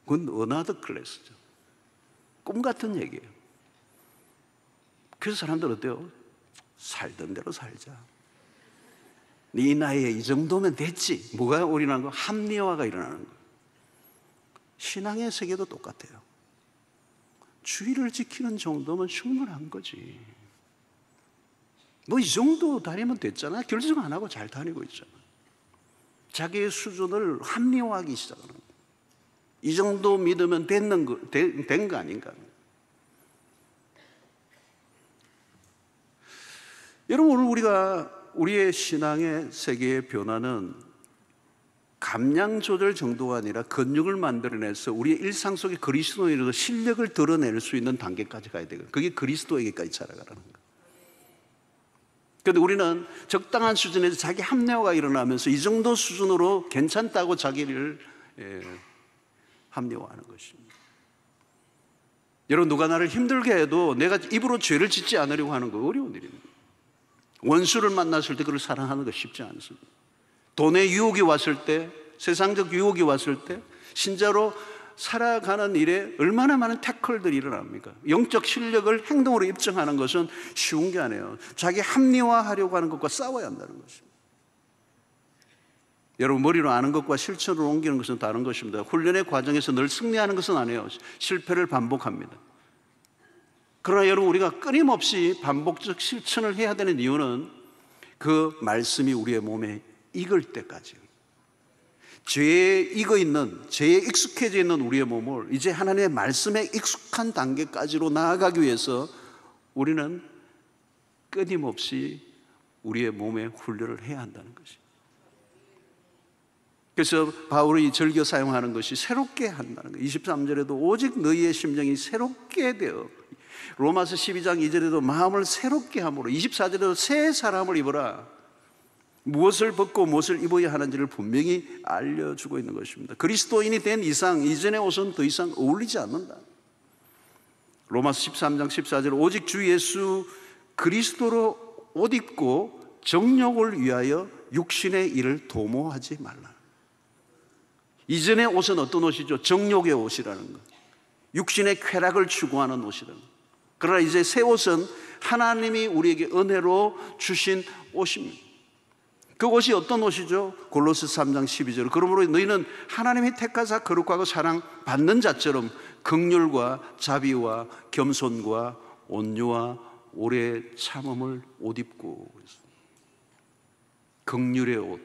그건 어나더 클래스죠. 꿈 같은 얘기예요. 그래서 사람들 어때요? 살던 대로 살자. 네 나이에 이 정도면 됐지. 뭐가 일어나는 거? 합리화가 일어나는 거예요. 신앙의 세계도 똑같아요. 주의를 지키는 정도면 충분한 거지. 뭐 이 정도 다니면 됐잖아. 결정 안 하고 잘 다니고 있잖아. 자기의 수준을 합리화하기 시작하는 거예요. 이 정도 믿으면 된 거 아닌가. 여러분, 오늘 우리의 신앙의 세계의 변화는 감량 조절 정도가 아니라 근육을 만들어내서 우리의 일상 속에 그리스도인으로 실력을 드러낼 수 있는 단계까지 가야 되거든요. 그게 그리스도에게까지 자라가라는 거예요. 그런데 우리는 적당한 수준에서 자기 합리화가 일어나면서 이 정도 수준으로 괜찮다고 자기를 합리화하는 것입니다. 여러분, 누가 나를 힘들게 해도 내가 입으로 죄를 짓지 않으려고 하는 거 어려운 일입니다. 원수를 만났을 때 그를 사랑하는 거 쉽지 않습니다. 돈의 유혹이 왔을 때, 세상적 유혹이 왔을 때 신자로 살아가는 일에 얼마나 많은 태클들이 일어납니까? 영적 실력을 행동으로 입증하는 것은 쉬운 게 아니에요. 자기 합리화하려고 하는 것과 싸워야 한다는 것입니다. 여러분, 머리로 아는 것과 실천으로 옮기는 것은 다른 것입니다. 훈련의 과정에서 늘 승리하는 것은 아니에요. 실패를 반복합니다. 그러나 여러분, 우리가 끊임없이 반복적 실천을 해야 되는 이유는 그 말씀이 우리의 몸에 익을 때까지, 죄에 익숙해져 있는 우리의 몸을 이제 하나님의 말씀에 익숙한 단계까지로 나아가기 위해서 우리는 끊임없이 우리의 몸에 훈련을 해야 한다는 것입니다. 그래서 바울이 즐겨 사용하는 것이 새롭게 한다는 거예요. 23절에도 오직 너희의 심령이 새롭게 되어, 로마서 12장 2절에도 마음을 새롭게 함으로, 24절에도 새 사람을 입어라. 무엇을 벗고 무엇을 입어야 하는지를 분명히 알려주고 있는 것입니다. 그리스도인이 된 이상 이전의 옷은 더 이상 어울리지 않는다. 로마서 13장 14절 오직 주 예수 그리스도로 옷 입고 정욕을 위하여 육신의 일을 도모하지 말라. 이전의 옷은 어떤 옷이죠? 정욕의 옷이라는 것, 육신의 쾌락을 추구하는 옷이라는 것. 그러나 이제 새 옷은 하나님이 우리에게 은혜로 주신 옷입니다. 그 옷이 어떤 옷이죠? 골로새 3장 12절 그러므로 너희는 하나님이 택하사 거룩하고 사랑받는 자처럼 긍휼과 자비와 겸손과 온유와 오래 참음을 옷 입고. 긍휼의 옷,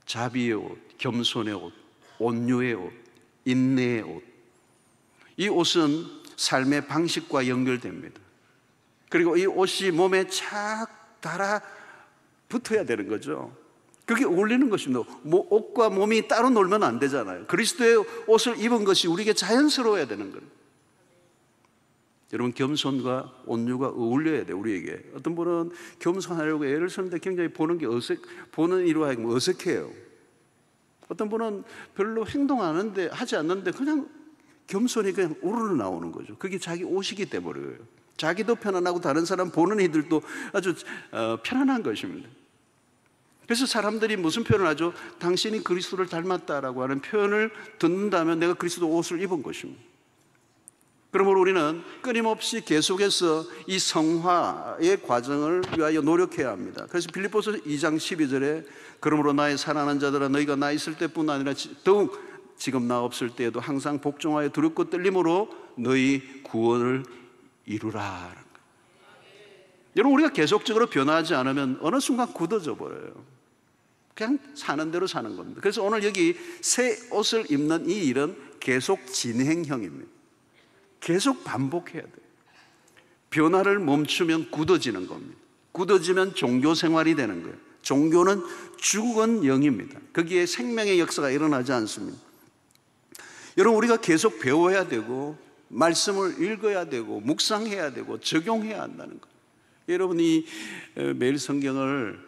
자비의 옷, 겸손의 옷, 온유의 옷, 인내의 옷. 이 옷은 삶의 방식과 연결됩니다. 그리고 이 옷이 몸에 착 달아 붙어야 되는 거죠. 그게 어울리는 것입니다. 옷과 몸이 따로 놀면 안 되잖아요. 그리스도의 옷을 입은 것이 우리에게 자연스러워야 되는 거예요. 여러분, 겸손과 온유가 어울려야 돼요, 우리에게. 어떤 분은 겸손하려고 애를 쓰는데 굉장히 보는 이로 하여금 어색해요. 어떤 분은 별로 행동하는데, 하지 않는데 그냥 겸손이 그냥 우르르 나오는 거죠. 그게 자기 옷이기 때문이에요. 자기도 편안하고 다른 사람 보는 이들도 아주 편안한 것입니다. 그래서 사람들이 무슨 표현을 하죠? 당신이 그리스도를 닮았다라고 하는 표현을 듣는다면 내가 그리스도 옷을 입은 것입니다. 그러므로 우리는 끊임없이 계속해서 이 성화의 과정을 위하여 노력해야 합니다. 그래서 빌립보서 2장 12절에 그러므로 나의 사랑하는 자들아 너희가 나 있을 때뿐 아니라 더욱 지금 나 없을 때에도 항상 복종하여 두렵고 떨림으로 너희 구원을 이루라. 여러분, 우리가 계속적으로 변화하지 않으면 어느 순간 굳어져 버려요. 그냥 사는 대로 사는 겁니다. 그래서 오늘 여기 새 옷을 입는 이 일은 계속 진행형입니다. 계속 반복해야 돼요. 변화를 멈추면 굳어지는 겁니다. 굳어지면 종교 생활이 되는 거예요. 종교는 죽은 영입니다. 거기에 생명의 역사가 일어나지 않습니다. 여러분, 우리가 계속 배워야 되고 말씀을 읽어야 되고 묵상해야 되고 적용해야 한다는 거예요. 여러분이 매일 성경을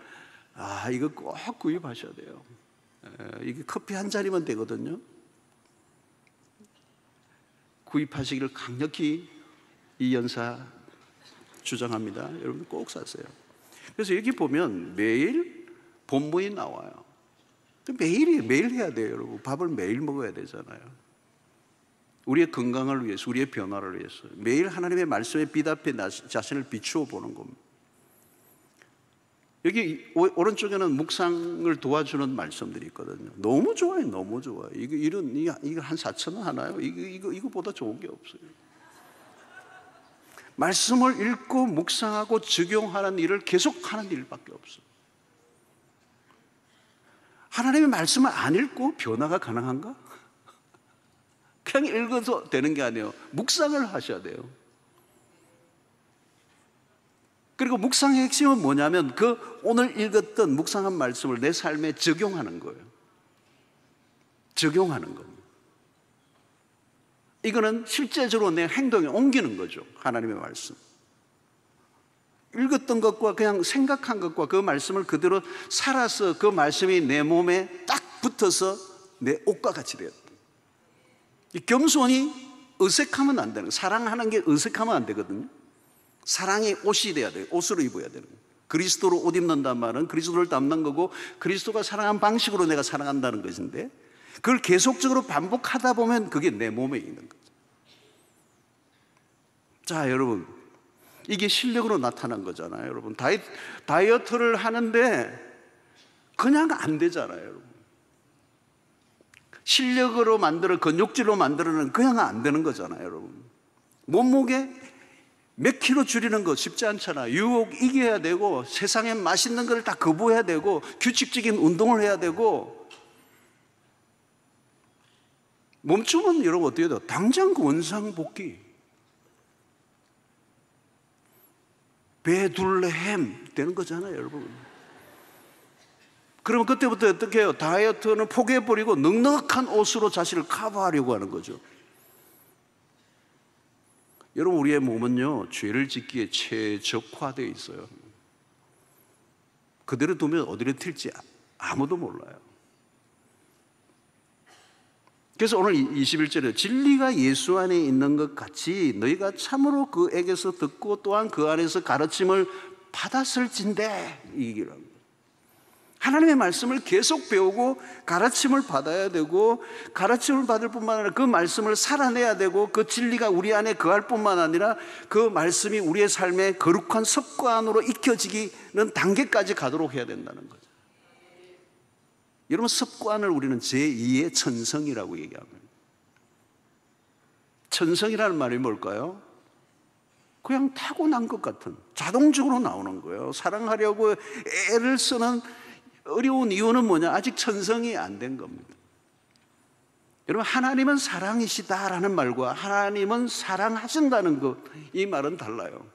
이거 꼭 구입하셔야 돼요. 이게 커피 한 잔이면 되거든요. 구입하시기를 강력히 이 연사 주장합니다. 여러분 꼭 사세요. 그래서 여기 보면 매일 본문이 나와요. 매일 해야 돼요, 여러분. 밥을 매일 먹어야 되잖아요. 우리의 건강을 위해서, 우리의 변화를 위해서 매일 하나님의 말씀에 빛 앞에 자신을 비추어 보는 겁니다. 여기 오른쪽에는 묵상을 도와주는 말씀들이 있거든요. 너무 좋아요, 너무 좋아요. 이거 한 4,000원 하나요? 이거보다 좋은 게 없어요. 말씀을 읽고 묵상하고 적용하는 일을 계속하는 일밖에 없어요. 하나님의 말씀을 안 읽고 변화가 가능한가? 그냥 읽어서 되는 게 아니에요. 묵상을 하셔야 돼요. 그리고 묵상의 핵심은 뭐냐면 그 오늘 읽었던 묵상한 말씀을 내 삶에 적용하는 거예요. 적용하는 겁니다. 이거는 실제적으로 내 행동에 옮기는 거죠. 하나님의 말씀. 읽었던 것과 그냥 생각한 것과 그 말씀을 그대로 살아서 그 말씀이 내 몸에 딱 붙어서 내 옷과 같이 되었다. 이 겸손이 어색하면 안 되는 거예요. 사랑하는 게 어색하면 안 되거든요. 사랑이 옷이 돼야 돼요. 옷으로 입어야 되는 거예요. 그리스도로 옷 입는다는 말은 그리스도를 닮는 거고 그리스도가 사랑한 방식으로 내가 사랑한다는 것인데 그걸 계속적으로 반복하다 보면 그게 내 몸에 있는 거죠. 자, 여러분, 이게 실력으로 나타난 거잖아요. 여러분, 다이어트를 하는데 그냥 안 되잖아요. 여러분, 실력으로 만들어 근육질로 만들어는 그냥 안 되는 거잖아요. 여러분, 몸무게 몇 킬로 줄이는 거 쉽지 않잖아요. 유혹 이겨야 되고 세상에 맛있는 걸 다 거부해야 되고 규칙적인 운동을 해야 되고 멈추면 여러분 어떻게 돼요? 당장 원상복귀. 베들레헴 되는 거잖아요, 여러분. 그러면 그때부터 어떻게 해요? 다이어트는 포기해버리고 넉넉한 옷으로 자신을 커버하려고 하는 거죠. 여러분, 우리의 몸은요 죄를 짓기에 최적화되어 있어요. 그대로 두면 어디로 튈지 아무도 몰라요. 그래서 오늘 21절에 진리가 예수 안에 있는 것 같이 너희가 참으로 그에게서 듣고 또한 그 안에서 가르침을 받았을진대, 이기라고. 하나님의 말씀을 계속 배우고 가르침을 받아야 되고, 가르침을 받을 뿐만 아니라 그 말씀을 살아내야 되고, 그 진리가 우리 안에 거할 뿐만 아니라 그 말씀이 우리의 삶의 거룩한 습관으로 익혀지기는 단계까지 가도록 해야 된다는 거죠. 여러분, 습관을 우리는 제2의 천성이라고 얘기합니다. 천성이라는 말이 뭘까요? 그냥 타고난 것 같은, 자동적으로 나오는 거예요. 사랑하려고 애를 쓰는 어려운 이유는 뭐냐? 아직 천성이 안 된 겁니다. 여러분, 하나님은 사랑이시다라는 말과 하나님은 사랑하신다는 것, 이 말은 달라요.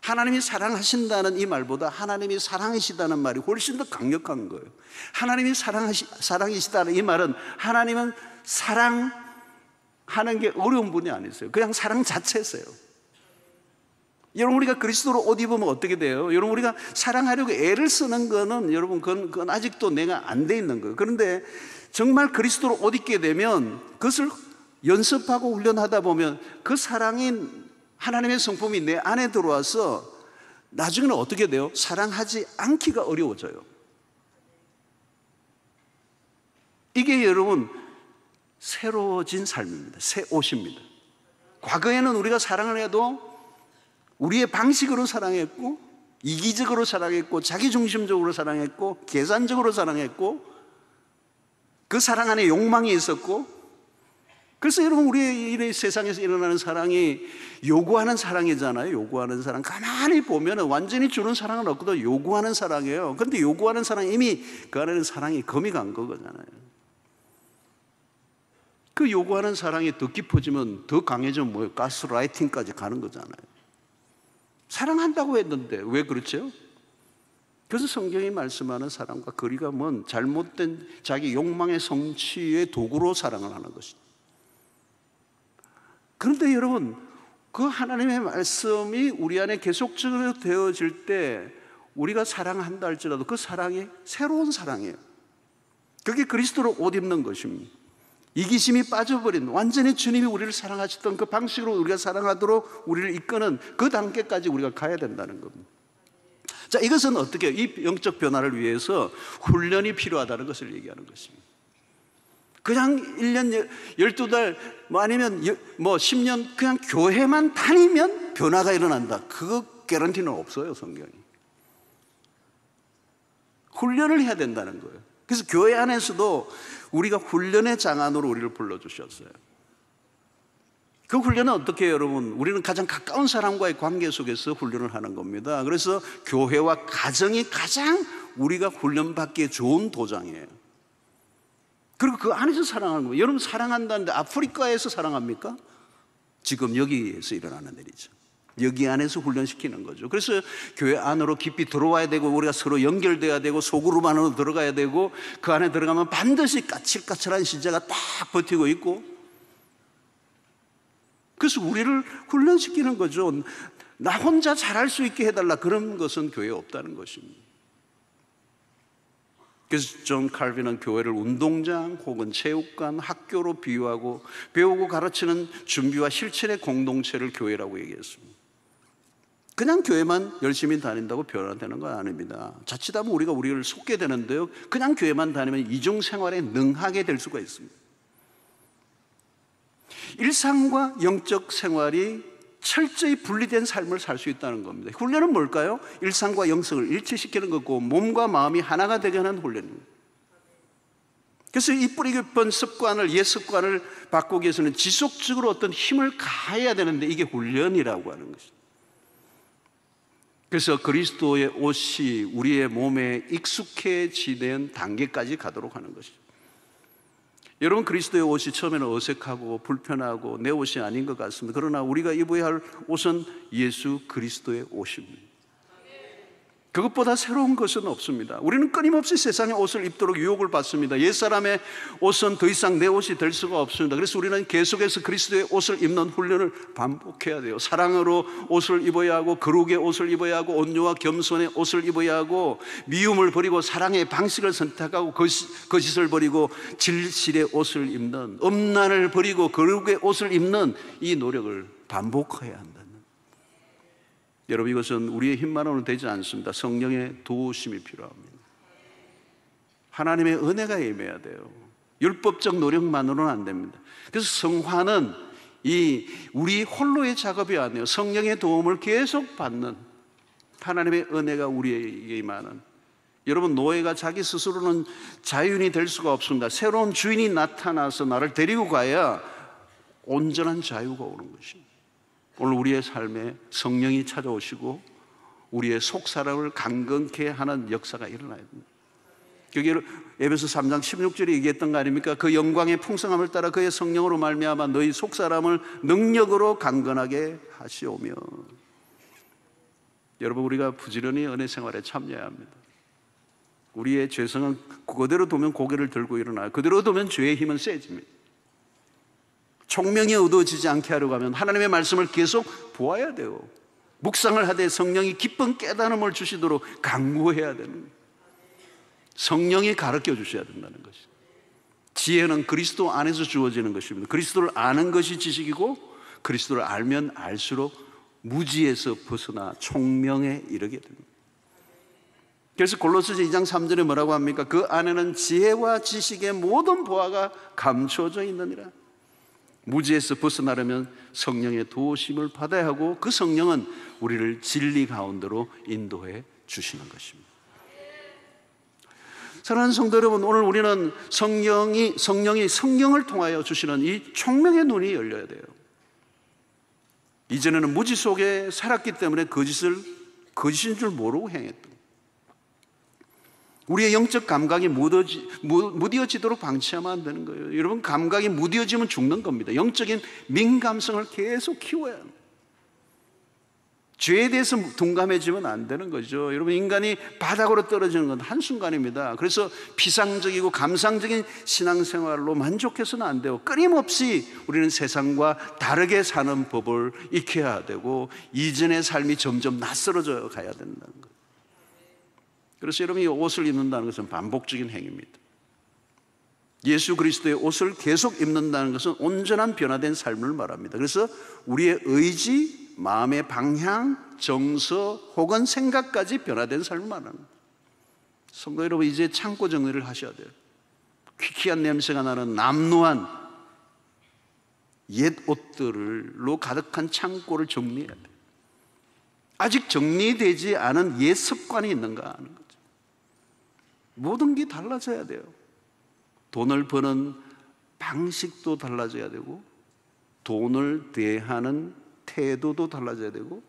하나님이 사랑하신다는 이 말보다 하나님이 사랑이시다는 말이 훨씬 더 강력한 거예요. 하나님이 사랑이시다는 이 말은 하나님은 사랑하는 게 어려운 분이 아니세요. 그냥 사랑 자체세요. 여러분, 우리가 그리스도로 옷 입으면 어떻게 돼요? 여러분, 우리가 사랑하려고 애를 쓰는 거는 여러분, 그건 아직도 내가 안 돼 있는 거예요. 그런데 정말 그리스도로 옷 입게 되면 그것을 연습하고 훈련하다 보면 그 사랑인 하나님의 성품이 내 안에 들어와서 나중에는 어떻게 돼요? 사랑하지 않기가 어려워져요. 이게 여러분 새로워진 삶입니다. 새 옷입니다. 과거에는 우리가 사랑을 해도 우리의 방식으로 사랑했고, 이기적으로 사랑했고, 자기중심적으로 사랑했고, 계산적으로 사랑했고, 그 사랑 안에 욕망이 있었고, 그래서 여러분, 우리의 세상에서 일어나는 사랑이 요구하는 사랑이잖아요. 요구하는 사랑. 가만히 보면 완전히 주는 사랑은 없거든. 요구하는 사랑이에요. 그런데 요구하는 사랑, 이미 그 안에는 사랑이 검이 간 거잖아요. 그 요구하는 사랑이 더 깊어지면, 더 강해지면 뭐예요? 가스라이팅까지 가는 거잖아요. 사랑한다고 했는데 왜 그렇죠? 그래서 성경이 말씀하는 사랑과 거리가 먼 잘못된 자기 욕망의 성취의 도구로 사랑을 하는 것이죠. 그런데 여러분, 그 하나님의 말씀이 우리 안에 계속적으로 되어질 때 우리가 사랑한다 할지라도 그 사랑이 새로운 사랑이에요. 그게 그리스도로 옷 입는 것입니다. 이기심이 빠져버린, 완전히 주님이 우리를 사랑하셨던 그 방식으로 우리가 사랑하도록 우리를 이끄는 그 단계까지 우리가 가야 된다는 겁니다. 자, 이것은 어떻게 해요? 이 영적 변화를 위해서 훈련이 필요하다는 것을 얘기하는 것입니다. 그냥 1년, 12달, 아니면 10년 그냥 교회만 다니면 변화가 일어난다. 그거 개런티는 없어요, 성경이. 훈련을 해야 된다는 거예요. 그래서 교회 안에서도 우리가 훈련의 장안으로 우리를 불러주셨어요. 그 훈련은 어떻게 해요, 여러분? 우리는 가장 가까운 사람과의 관계 속에서 훈련을 하는 겁니다. 그래서 교회와 가정이 가장 우리가 훈련받기에 좋은 도장이에요. 그리고 그 안에서 사랑하는 거예요. 여러분, 사랑한다는데 아프리카에서 사랑합니까? 지금 여기에서 일어나는 일이죠. 여기 안에서 훈련시키는 거죠. 그래서 교회 안으로 깊이 들어와야 되고, 우리가 서로 연결돼야 되고, 소그룹 안으로 들어가야 되고, 그 안에 들어가면 반드시 까칠까칠한 신자가 딱 버티고 있고, 그래서 우리를 훈련시키는 거죠. 나 혼자 잘할 수 있게 해달라, 그런 것은 교회에 없다는 것입니다. 그래서 존 칼빈은 교회를 운동장 혹은 체육관, 학교로 비유하고 배우고 가르치는 준비와 실천의 공동체를 교회라고 얘기했습니다. 그냥 교회만 열심히 다닌다고 변화되는 건 아닙니다. 자칫하면 우리가 우리를 속게 되는데요, 그냥 교회만 다니면 이중생활에 능하게 될 수가 있습니다. 일상과 영적 생활이 철저히 분리된 삶을 살 수 있다는 겁니다. 훈련은 뭘까요? 일상과 영성을 일치시키는 거고, 몸과 마음이 하나가 되게 하는 훈련입니다. 그래서 이 뿌리 깊은 습관을, 옛 습관을 바꾸기 위해서는 지속적으로 어떤 힘을 가해야 되는데, 이게 훈련이라고 하는 것입니다. 그래서 그리스도의 옷이 우리의 몸에 익숙해지는 단계까지 가도록 하는 것이죠. 여러분, 그리스도의 옷이 처음에는 어색하고 불편하고 내 옷이 아닌 것 같습니다. 그러나 우리가 입어야 할 옷은 예수 그리스도의 옷입니다. 그것보다 새로운 것은 없습니다. 우리는 끊임없이 세상의 옷을 입도록 유혹을 받습니다. 옛사람의 옷은 더 이상 내 옷이 될 수가 없습니다. 그래서 우리는 계속해서 그리스도의 옷을 입는 훈련을 반복해야 돼요. 사랑으로 옷을 입어야 하고, 거룩의 옷을 입어야 하고, 온유와 겸손의 옷을 입어야 하고, 미움을 버리고 사랑의 방식을 선택하고, 거짓을 버리고 진실의 옷을 입는, 음란을 버리고 거룩의 옷을 입는 이 노력을 반복해야 한다. 여러분, 이것은 우리의 힘만으로는 되지 않습니다. 성령의 도우심이 필요합니다. 하나님의 은혜가 임해야 돼요. 율법적 노력만으로는 안 됩니다. 그래서 성화는 우리 홀로의 작업이 아니에요. 성령의 도움을 계속 받는, 하나님의 은혜가 우리에게 임하는. 여러분, 노예가 자기 스스로는 자유인이 될 수가 없습니다. 새로운 주인이 나타나서 나를 데리고 가야 온전한 자유가 오는 것입니다. 오늘 우리의 삶에 성령이 찾아오시고 우리의 속사람을 강건케 하는 역사가 일어나야 됩니다. 여기 에베소 3장 16절에 얘기했던 거 아닙니까? 그 영광의 풍성함을 따라 그의 성령으로 말미암아 너희 속사람을 능력으로 강건하게 하시오며. 여러분, 우리가 부지런히 은혜 생활에 참여해야 합니다. 우리의 죄성은 그대로 두면 고개를 들고 일어나요. 그대로 두면 죄의 힘은 세집니다. 총명이 얻어지지 않게 하려고 하면 하나님의 말씀을 계속 보아야 돼요. 묵상을 하되 성령이 깊은 깨달음을 주시도록 간구해야 되는 거예요. 성령이 가르쳐 주셔야 된다는 것이죠. 지혜는 그리스도 안에서 주어지는 것입니다. 그리스도를 아는 것이 지식이고, 그리스도를 알면 알수록 무지에서 벗어나 총명에 이르게 됩니다. 그래서 골로새서 2장 3절에 뭐라고 합니까? 그 안에는 지혜와 지식의 모든 보화가 감춰져 있느니라. 무지에서 벗어나려면 성령의 도우심을 받아야 하고, 그 성령은 우리를 진리 가운데로 인도해 주시는 것입니다. 사랑하는 성도 여러분, 오늘 우리는 성령이 성령을 통하여 주시는 이 총명의 눈이 열려야 돼요. 이전에는 무지 속에 살았기 때문에 거짓인 줄 모르고 행했던, 우리의 영적 감각이 무뎌지도록 방치하면 안 되는 거예요. 여러분, 감각이 무뎌지면 죽는 겁니다. 영적인 민감성을 계속 키워야 합니다. 죄에 대해서 둔감해지면 안 되는 거죠. 여러분, 인간이 바닥으로 떨어지는 건 한순간입니다. 그래서 피상적이고 감상적인 신앙생활로 만족해서는 안 돼요. 끊임없이 우리는 세상과 다르게 사는 법을 익혀야 되고, 이전의 삶이 점점 낯설어져 가야 된다는 거예요. 그래서 여러분이 옷을 입는다는 것은 반복적인 행위입니다. 예수 그리스도의 옷을 계속 입는다는 것은 온전한 변화된 삶을 말합니다. 그래서 우리의 의지, 마음의 방향, 정서 혹은 생각까지 변화된 삶을 말합니다. 성도 여러분, 이제 창고 정리를 하셔야 돼요. 퀴퀴한 냄새가 나는 남루한 옛 옷들로 가득한 창고를 정리해야 돼요. 아직 정리되지 않은 옛 습관이 있는가 하는 거죠. 모든 게 달라져야 돼요. 돈을 버는 방식도 달라져야 되고, 돈을 대하는 태도도 달라져야 되고,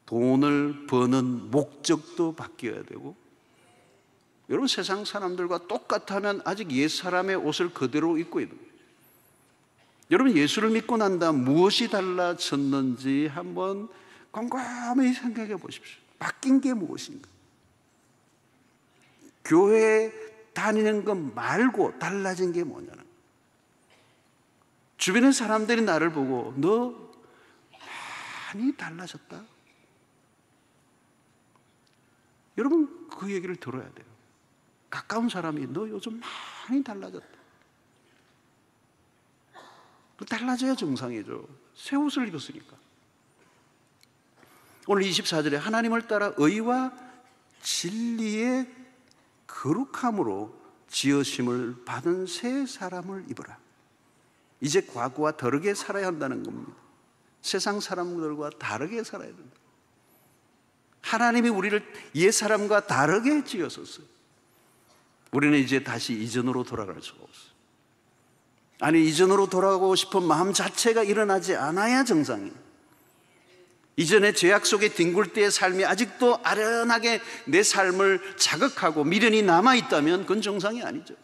돈을 버는 목적도 바뀌어야 되고. 여러분, 세상 사람들과 똑같으면 아직 옛사람의 옷을 그대로 입고 있는 거예요. 여러분, 예수를 믿고 난 다음 무엇이 달라졌는지 한번 곰곰이 생각해 보십시오. 바뀐 게 무엇인가? 교회에 다니는 것 말고 달라진 게 뭐냐는, 주변의 사람들이 나를 보고 너 많이 달라졌다. 여러분, 그 얘기를 들어야 돼요. 가까운 사람이 너 요즘 많이 달라졌다. 달라져야 정상이죠. 새 옷을 입었으니까. 오늘 24절에 하나님을 따라 의와 진리의 거룩함으로 지으심을 받은 새 사람을 입어라. 이제 과거와 다르게 살아야 한다는 겁니다. 세상 사람들과 다르게 살아야 된다. 하나님이 우리를 옛 사람과 다르게 지으셨어요. 우리는 이제 다시 이전으로 돌아갈 수가 없어요. 아니, 이전으로 돌아가고 싶은 마음 자체가 일어나지 않아야 정상이에요. 이전에 죄악 속에 뒹굴 때의 삶이 아직도 아련하게 내 삶을 자극하고 미련이 남아있다면 그건 정상이 아니죠.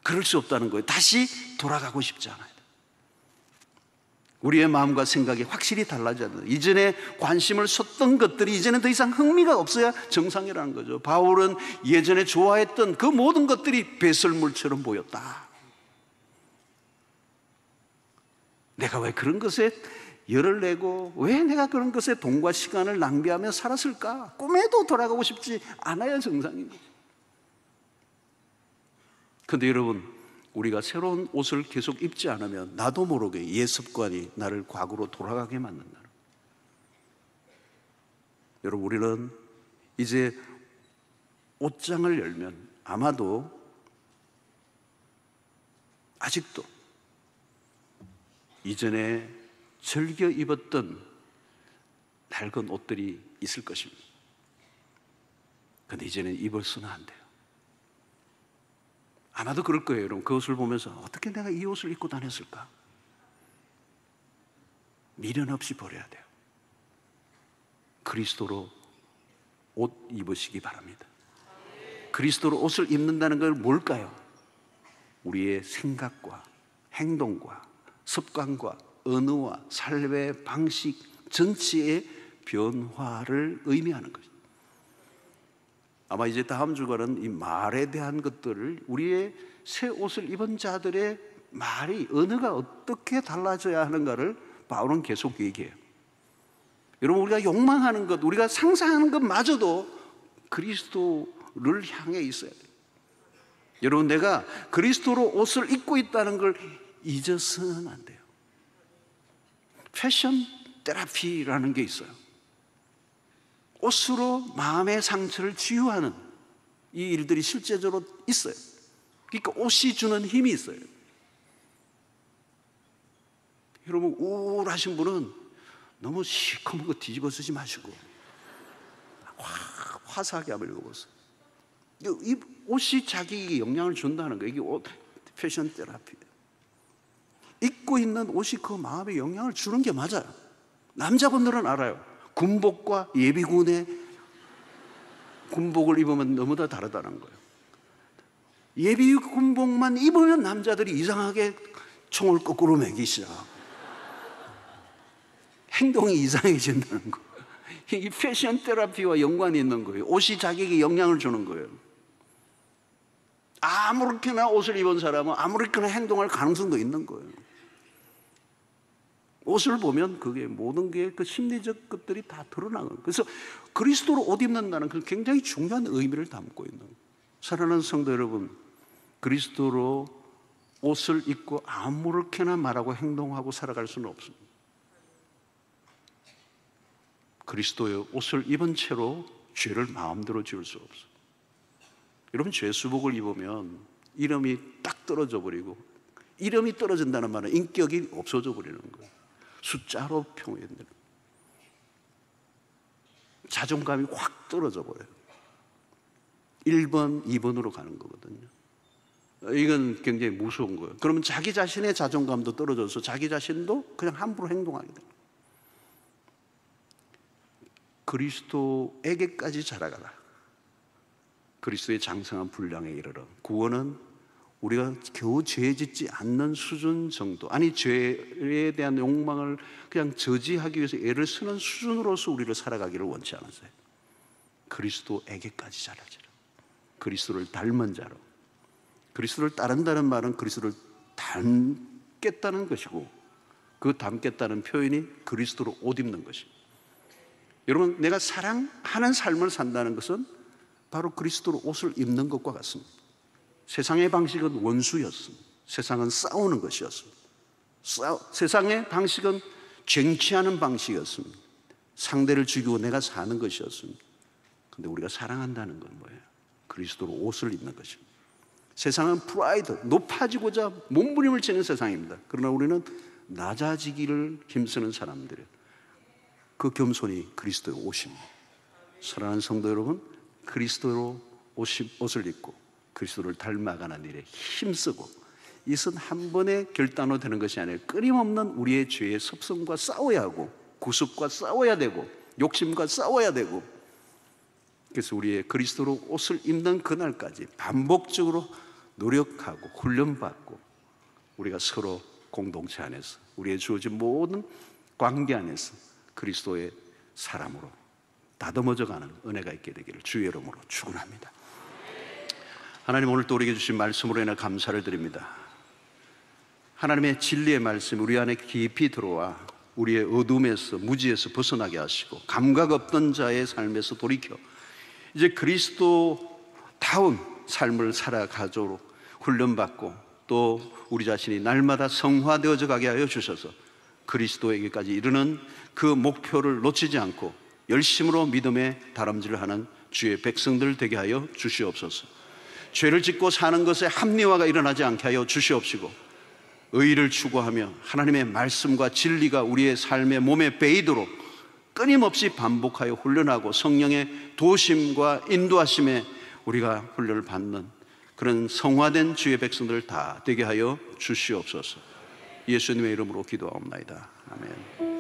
그럴 수 없다는 거예요. 다시 돌아가고 싶지 않아요. 우리의 마음과 생각이 확실히 달라졌는데, 이전에 관심을 쏟던 것들이 이제는 더 이상 흥미가 없어야 정상이라는 거죠. 바울은 예전에 좋아했던 그 모든 것들이 배설물처럼 보였다. 내가 왜 그런 것에 열을 내고 왜 내가 그런 것에 돈과 시간을 낭비하며 살았을까? 꿈에도 돌아가고 싶지 않아야 정상인 거죠. 그런데 여러분, 우리가 새로운 옷을 계속 입지 않으면 나도 모르게 옛 습관이 나를 과거로 돌아가게 만든다. 여러분, 우리는 이제 옷장을 열면 아마도 아직도 이전에 즐겨 입었던 낡은 옷들이 있을 것입니다. 그런데 이제는 입어서는 안 돼요. 아마도 그럴 거예요. 여러분, 그 옷을 보면서 어떻게 내가 이 옷을 입고 다녔을까? 미련 없이 버려야 돼요. 그리스도로 옷 입으시기 바랍니다. 그리스도로 옷을 입는다는 건 뭘까요? 우리의 생각과 행동과 습관과 언어와 삶의 방식 전체의 변화를 의미하는 것입니다. 아마 이제 다음 주간은 이 말에 대한 것들을, 우리의 새 옷을 입은 자들의 말이, 언어가 어떻게 달라져야 하는가를 바울은 계속 얘기해요. 여러분, 우리가 욕망하는 것, 우리가 상상하는 것마저도 그리스도를 향해 있어야 돼요. 여러분, 내가 그리스도로 옷을 입고 있다는 걸 잊어서는 안 돼요. 패션 테라피라는 게 있어요. 옷으로 마음의 상처를 치유하는 이 일들이 실제적으로 있어요. 그러니까 옷이 주는 힘이 있어요. 여러분, 우울하신 분은 너무 시커먼 거 뒤집어 쓰지 마시고 화사하게 한번 읽어보세요. 이 옷이 자기에게 영향을 준다는 거예요. 이게 옷, 패션 테라피. 입고 있는 옷이 그 마음에 영향을 주는 게 맞아요. 남자분들은 알아요. 군복과 예비군의 군복을 입으면 너무나 다르다는 거예요. 예비군복만 입으면 남자들이 이상하게 총을 거꾸로 매기 시작하고 행동이 이상해진다는 거예요. 이 패션 테라피와 연관이 있는 거예요. 옷이 자기에게 영향을 주는 거예요. 아무렇게나 옷을 입은 사람은 아무렇게나 행동할 가능성도 있는 거예요. 옷을 보면 그게 모든 게 그 심리적 것들이 다 드러나는 거예요. 그래서 그리스도로 옷 입는다는 그 굉장히 중요한 의미를 담고 있는 거예요. 사랑하는 성도 여러분, 그리스도로 옷을 입고 아무렇게나 말하고 행동하고 살아갈 수는 없습니다. 그리스도의 옷을 입은 채로 죄를 마음대로 지을 수 없어요. 여러분, 죄수복을 입으면 이름이 딱 떨어져 버리고, 이름이 떨어진다는 말은 인격이 없어져 버리는 거예요. 숫자로 표현되는, 자존감이 확 떨어져 버려요. 1번, 2번으로 가는 거거든요. 이건 굉장히 무서운 거예요. 그러면 자기 자신의 자존감도 떨어져서 자기 자신도 그냥 함부로 행동하게 돼요. 그리스도에게까지 자라가라. 그리스도의 장성한 분량에 이르러 구원은 우리가 겨우 죄 짓지 않는 수준 정도, 아니 죄에 대한 욕망을 그냥 저지하기 위해서 애를 쓰는 수준으로서 우리를 살아가기를 원치 않았어요. 그리스도에게까지 자라자. 그리스도를 닮은 자로. 그리스도를 따른다는 말은 그리스도를 닮겠다는 것이고, 그 닮겠다는 표현이 그리스도로 옷 입는 것입니다. 여러분, 내가 사랑하는 삶을 산다는 것은 바로 그리스도로 옷을 입는 것과 같습니다. 세상의 방식은 원수였습니다. 세상은 싸우는 것이었습니다. 세상의 방식은 쟁취하는 방식이었습니다. 상대를 죽이고 내가 사는 것이었습니다. 그런데 우리가 사랑한다는 건 뭐예요? 그리스도로 옷을 입는 것입니다. 세상은 프라이드, 높아지고자 몸부림을 치는 세상입니다. 그러나 우리는 낮아지기를 힘쓰는 사람들이에요. 그 겸손이 그리스도의 옷입니다. 사랑하는 성도 여러분, 그리스도로 옷을 입고 그리스도를 닮아가는 일에 힘쓰고, 이것은 한 번의 결단으로 되는 것이 아니라 끊임없는 우리의 죄의 섭성과 싸워야 하고, 구습과 싸워야 되고, 욕심과 싸워야 되고, 그래서 우리의 그리스도로 옷을 입는 그날까지 반복적으로 노력하고 훈련받고 우리가 서로 공동체 안에서, 우리의 주어진 모든 관계 안에서 그리스도의 사람으로 다듬어져가는 은혜가 있게 되기를 주의 이름으로 축원합니다. 하나님, 오늘 또 우리에게 주신 말씀으로 인해 감사를 드립니다. 하나님의 진리의 말씀이 우리 안에 깊이 들어와 우리의 어둠에서, 무지에서 벗어나게 하시고 감각 없던 자의 삶에서 돌이켜 이제 그리스도다운 삶을 살아가도록 훈련받고 또 우리 자신이 날마다 성화되어져 가게 하여 주셔서 그리스도에게까지 이르는 그 목표를 놓치지 않고 열심으로 믿음의 다름질을 하는 주의 백성들 되게 하여 주시옵소서. 죄를 짓고 사는 것에 합리화가 일어나지 않게 하여 주시옵시고 의의를 추구하며 하나님의 말씀과 진리가 우리의 삶의 몸에 배이도록 끊임없이 반복하여 훈련하고 성령의 도심과 인도하심에 우리가 훈련을 받는 그런 성화된 주의 백성들 다 되게 하여 주시옵소서. 예수님의 이름으로 기도하옵나이다. 아멘.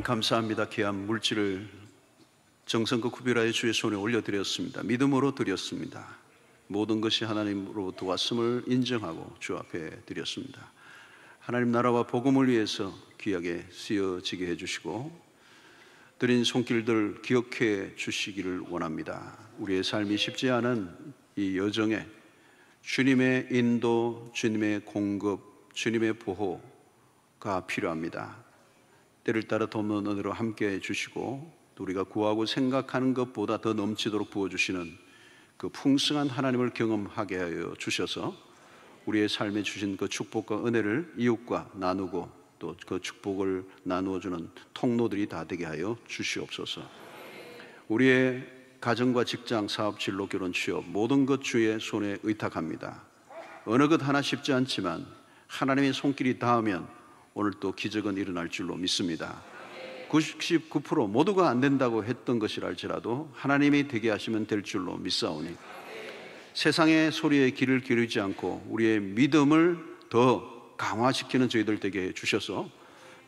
하나님 감사합니다. 귀한 물질을 정성껏 구별하여 주의 손에 올려드렸습니다. 믿음으로 드렸습니다. 모든 것이 하나님으로부터 왔음을 인정하고 주 앞에 드렸습니다. 하나님 나라와 복음을 위해서 귀하게 쓰여지게 해주시고 드린 손길들 기억해 주시기를 원합니다. 우리의 삶이 쉽지 않은 이 여정에 주님의 인도, 주님의 공급, 주님의 보호가 필요합니다. 때를 따라 돕는 은혜로 함께 해주시고 또 우리가 구하고 생각하는 것보다 더 넘치도록 부어주시는 그 풍성한 하나님을 경험하게 하여 주셔서 우리의 삶에 주신 그 축복과 은혜를 이웃과 나누고 또 그 축복을 나누어주는 통로들이 다 되게 하여 주시옵소서. 우리의 가정과 직장, 사업, 진로, 결혼, 취업 모든 것 주의 손에 의탁합니다. 어느 것 하나 쉽지 않지만 하나님의 손길이 닿으면 오늘 또 기적은 일어날 줄로 믿습니다. 99% 모두가 안 된다고 했던 것이랄지라도 하나님이 되게 하시면 될 줄로 믿사오니 세상의 소리에 귀를 기울이지 않고 우리의 믿음을 더 강화시키는 저희들 되게 해주셔서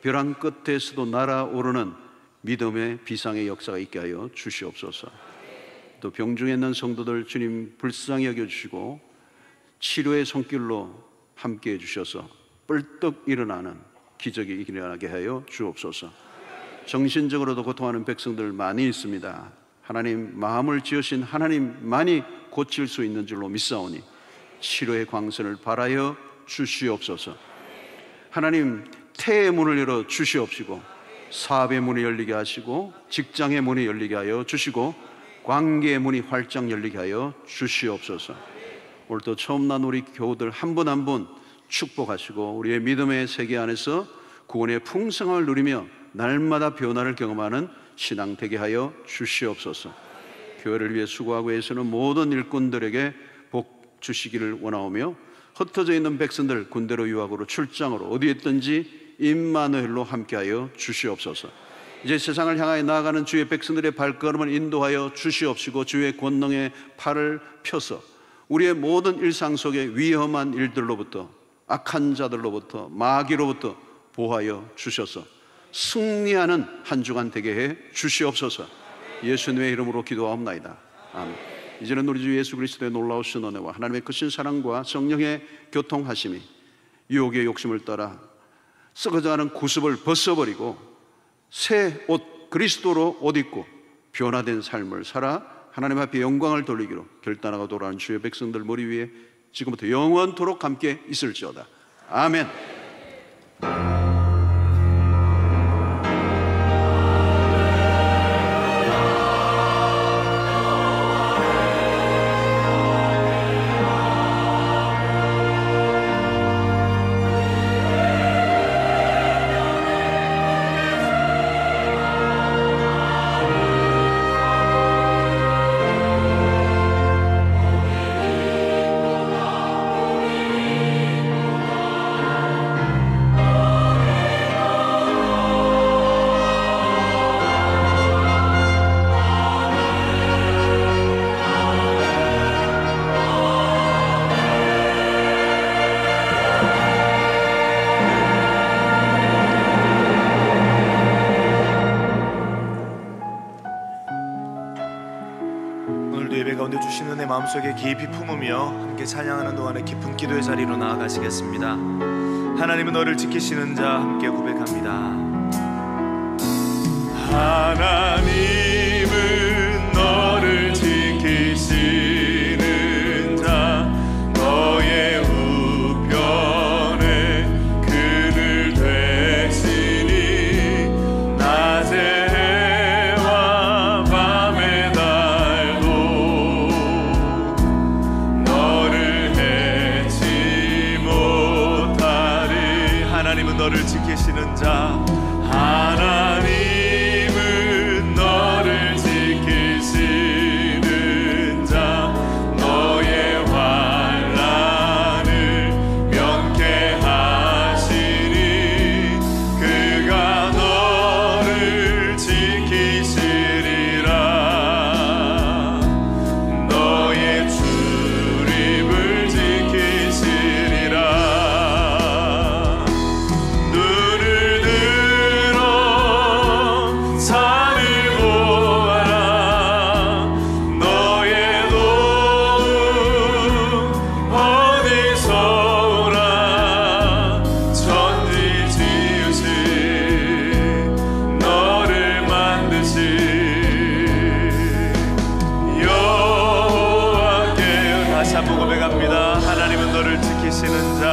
벼랑 끝에서도 날아오르는 믿음의 비상의 역사가 있게 하여 주시옵소서. 또 병중에 있는 성도들 주님 불쌍히 여겨주시고 치료의 손길로 함께해 주셔서 뻘떡 일어나는 기적이 일어나게 하여 주옵소서. 정신적으로도 고통하는 백성들 많이 있습니다. 하나님 마음을 지으신 하나님만이 고칠 수 있는 줄로 믿사오니 치료의 광선을 발하여 주시옵소서. 하나님 태의 문을 열어 주시옵시고 사업의 문이 열리게 하시고 직장의 문이 열리게 하여 주시고 관계의 문이 활짝 열리게 하여 주시옵소서. 오늘도 처음 난 우리 교우들 한 분 한 분 축복하시고 우리의 믿음의 세계 안에서 구원의 풍성함을 누리며 날마다 변화를 경험하는 신앙 되게 하여 주시옵소서. 교회를 위해 수고하고 애쓰는 모든 일꾼들에게 복 주시기를 원하오며 흩어져 있는 백성들 군대로 유학으로 출장으로 어디에 있든지 임마누엘로 함께하여 주시옵소서. 이제 세상을 향하여 나아가는 주의 백성들의 발걸음을 인도하여 주시옵시고 주의 권능의 팔을 펴서 우리의 모든 일상 속에 위험한 일들로부터 악한 자들로부터 마귀로부터 보호하여 주셔서 승리하는 한 주간 되게 해 주시옵소서. 예수님의 이름으로 기도하옵나이다. 아멘. 이제는 우리 주 예수 그리스도의 놀라우신 은혜와 하나님의 크신 사랑과 성령의 교통하심이 유혹의 욕심을 따라 썩어져가는 구습을 벗어버리고 새 옷 그리스도로 옷 입고 변화된 삶을 살아 하나님 앞에 영광을 돌리기로 결단하고 돌아가는 주의 백성들 머리 위에 지금부터 영원토록 함께 있을지어다. 아멘. 마음속에 깊이 품으며 함께 찬양하는 동안에 깊은 기도의 자리로 나아가시겠습니다. 하나님은 너를 지키시는 자 함께 고백합니다. 하나님은 너를 지키시는 자 너의 우편에 그늘 되시니 낮에 해와 밤의 달도 너를 해치 못하리. 하나님은 너를 지키시는 자 하나님은 너를 지키시는 자 너의 환난을 면케하시니 그가 너를 지키시리라. 너의 출입을 지키시리라. 눈을 다시 한번 고백합니다. 하나님은 너를 지키시는 자,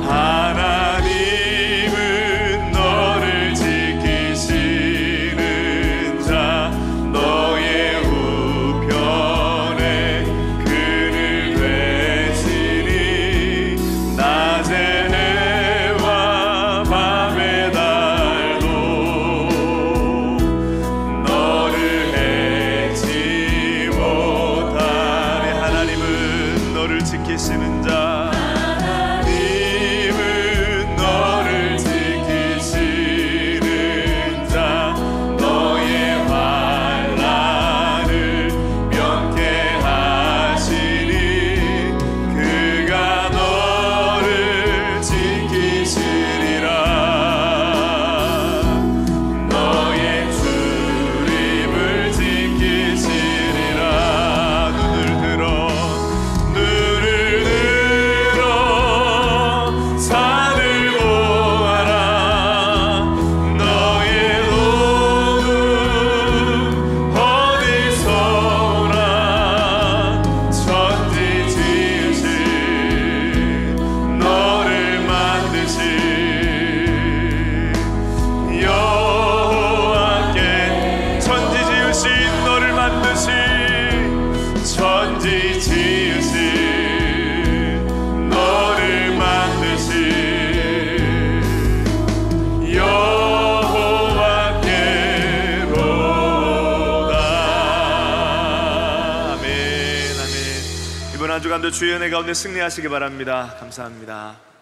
하나님은 너를 지키시는 자, 너의 우편에 그를 외치니 낮에 해와 밤의 달도 너를 해치 못하네. 하나님은 너를 지키시는 자, 하나님은 너를 지키시는 자, 너의 환난을 면케하시니 그가 너를 지키시리라. 너의 출입을 지키시리라. 눈을 들어 산을 보아라. 너의 도움은 어디서 오나. 천지 지으신 너를 만드신 여호와께, 천지 지으신 너를 만드신, 천지 지으신 너를 만드신 여호와께로다. 아멘, 아멘. 이번 한 주간도 주의 은혜 가운데 승리하시기 바랍니다. 감사합니다.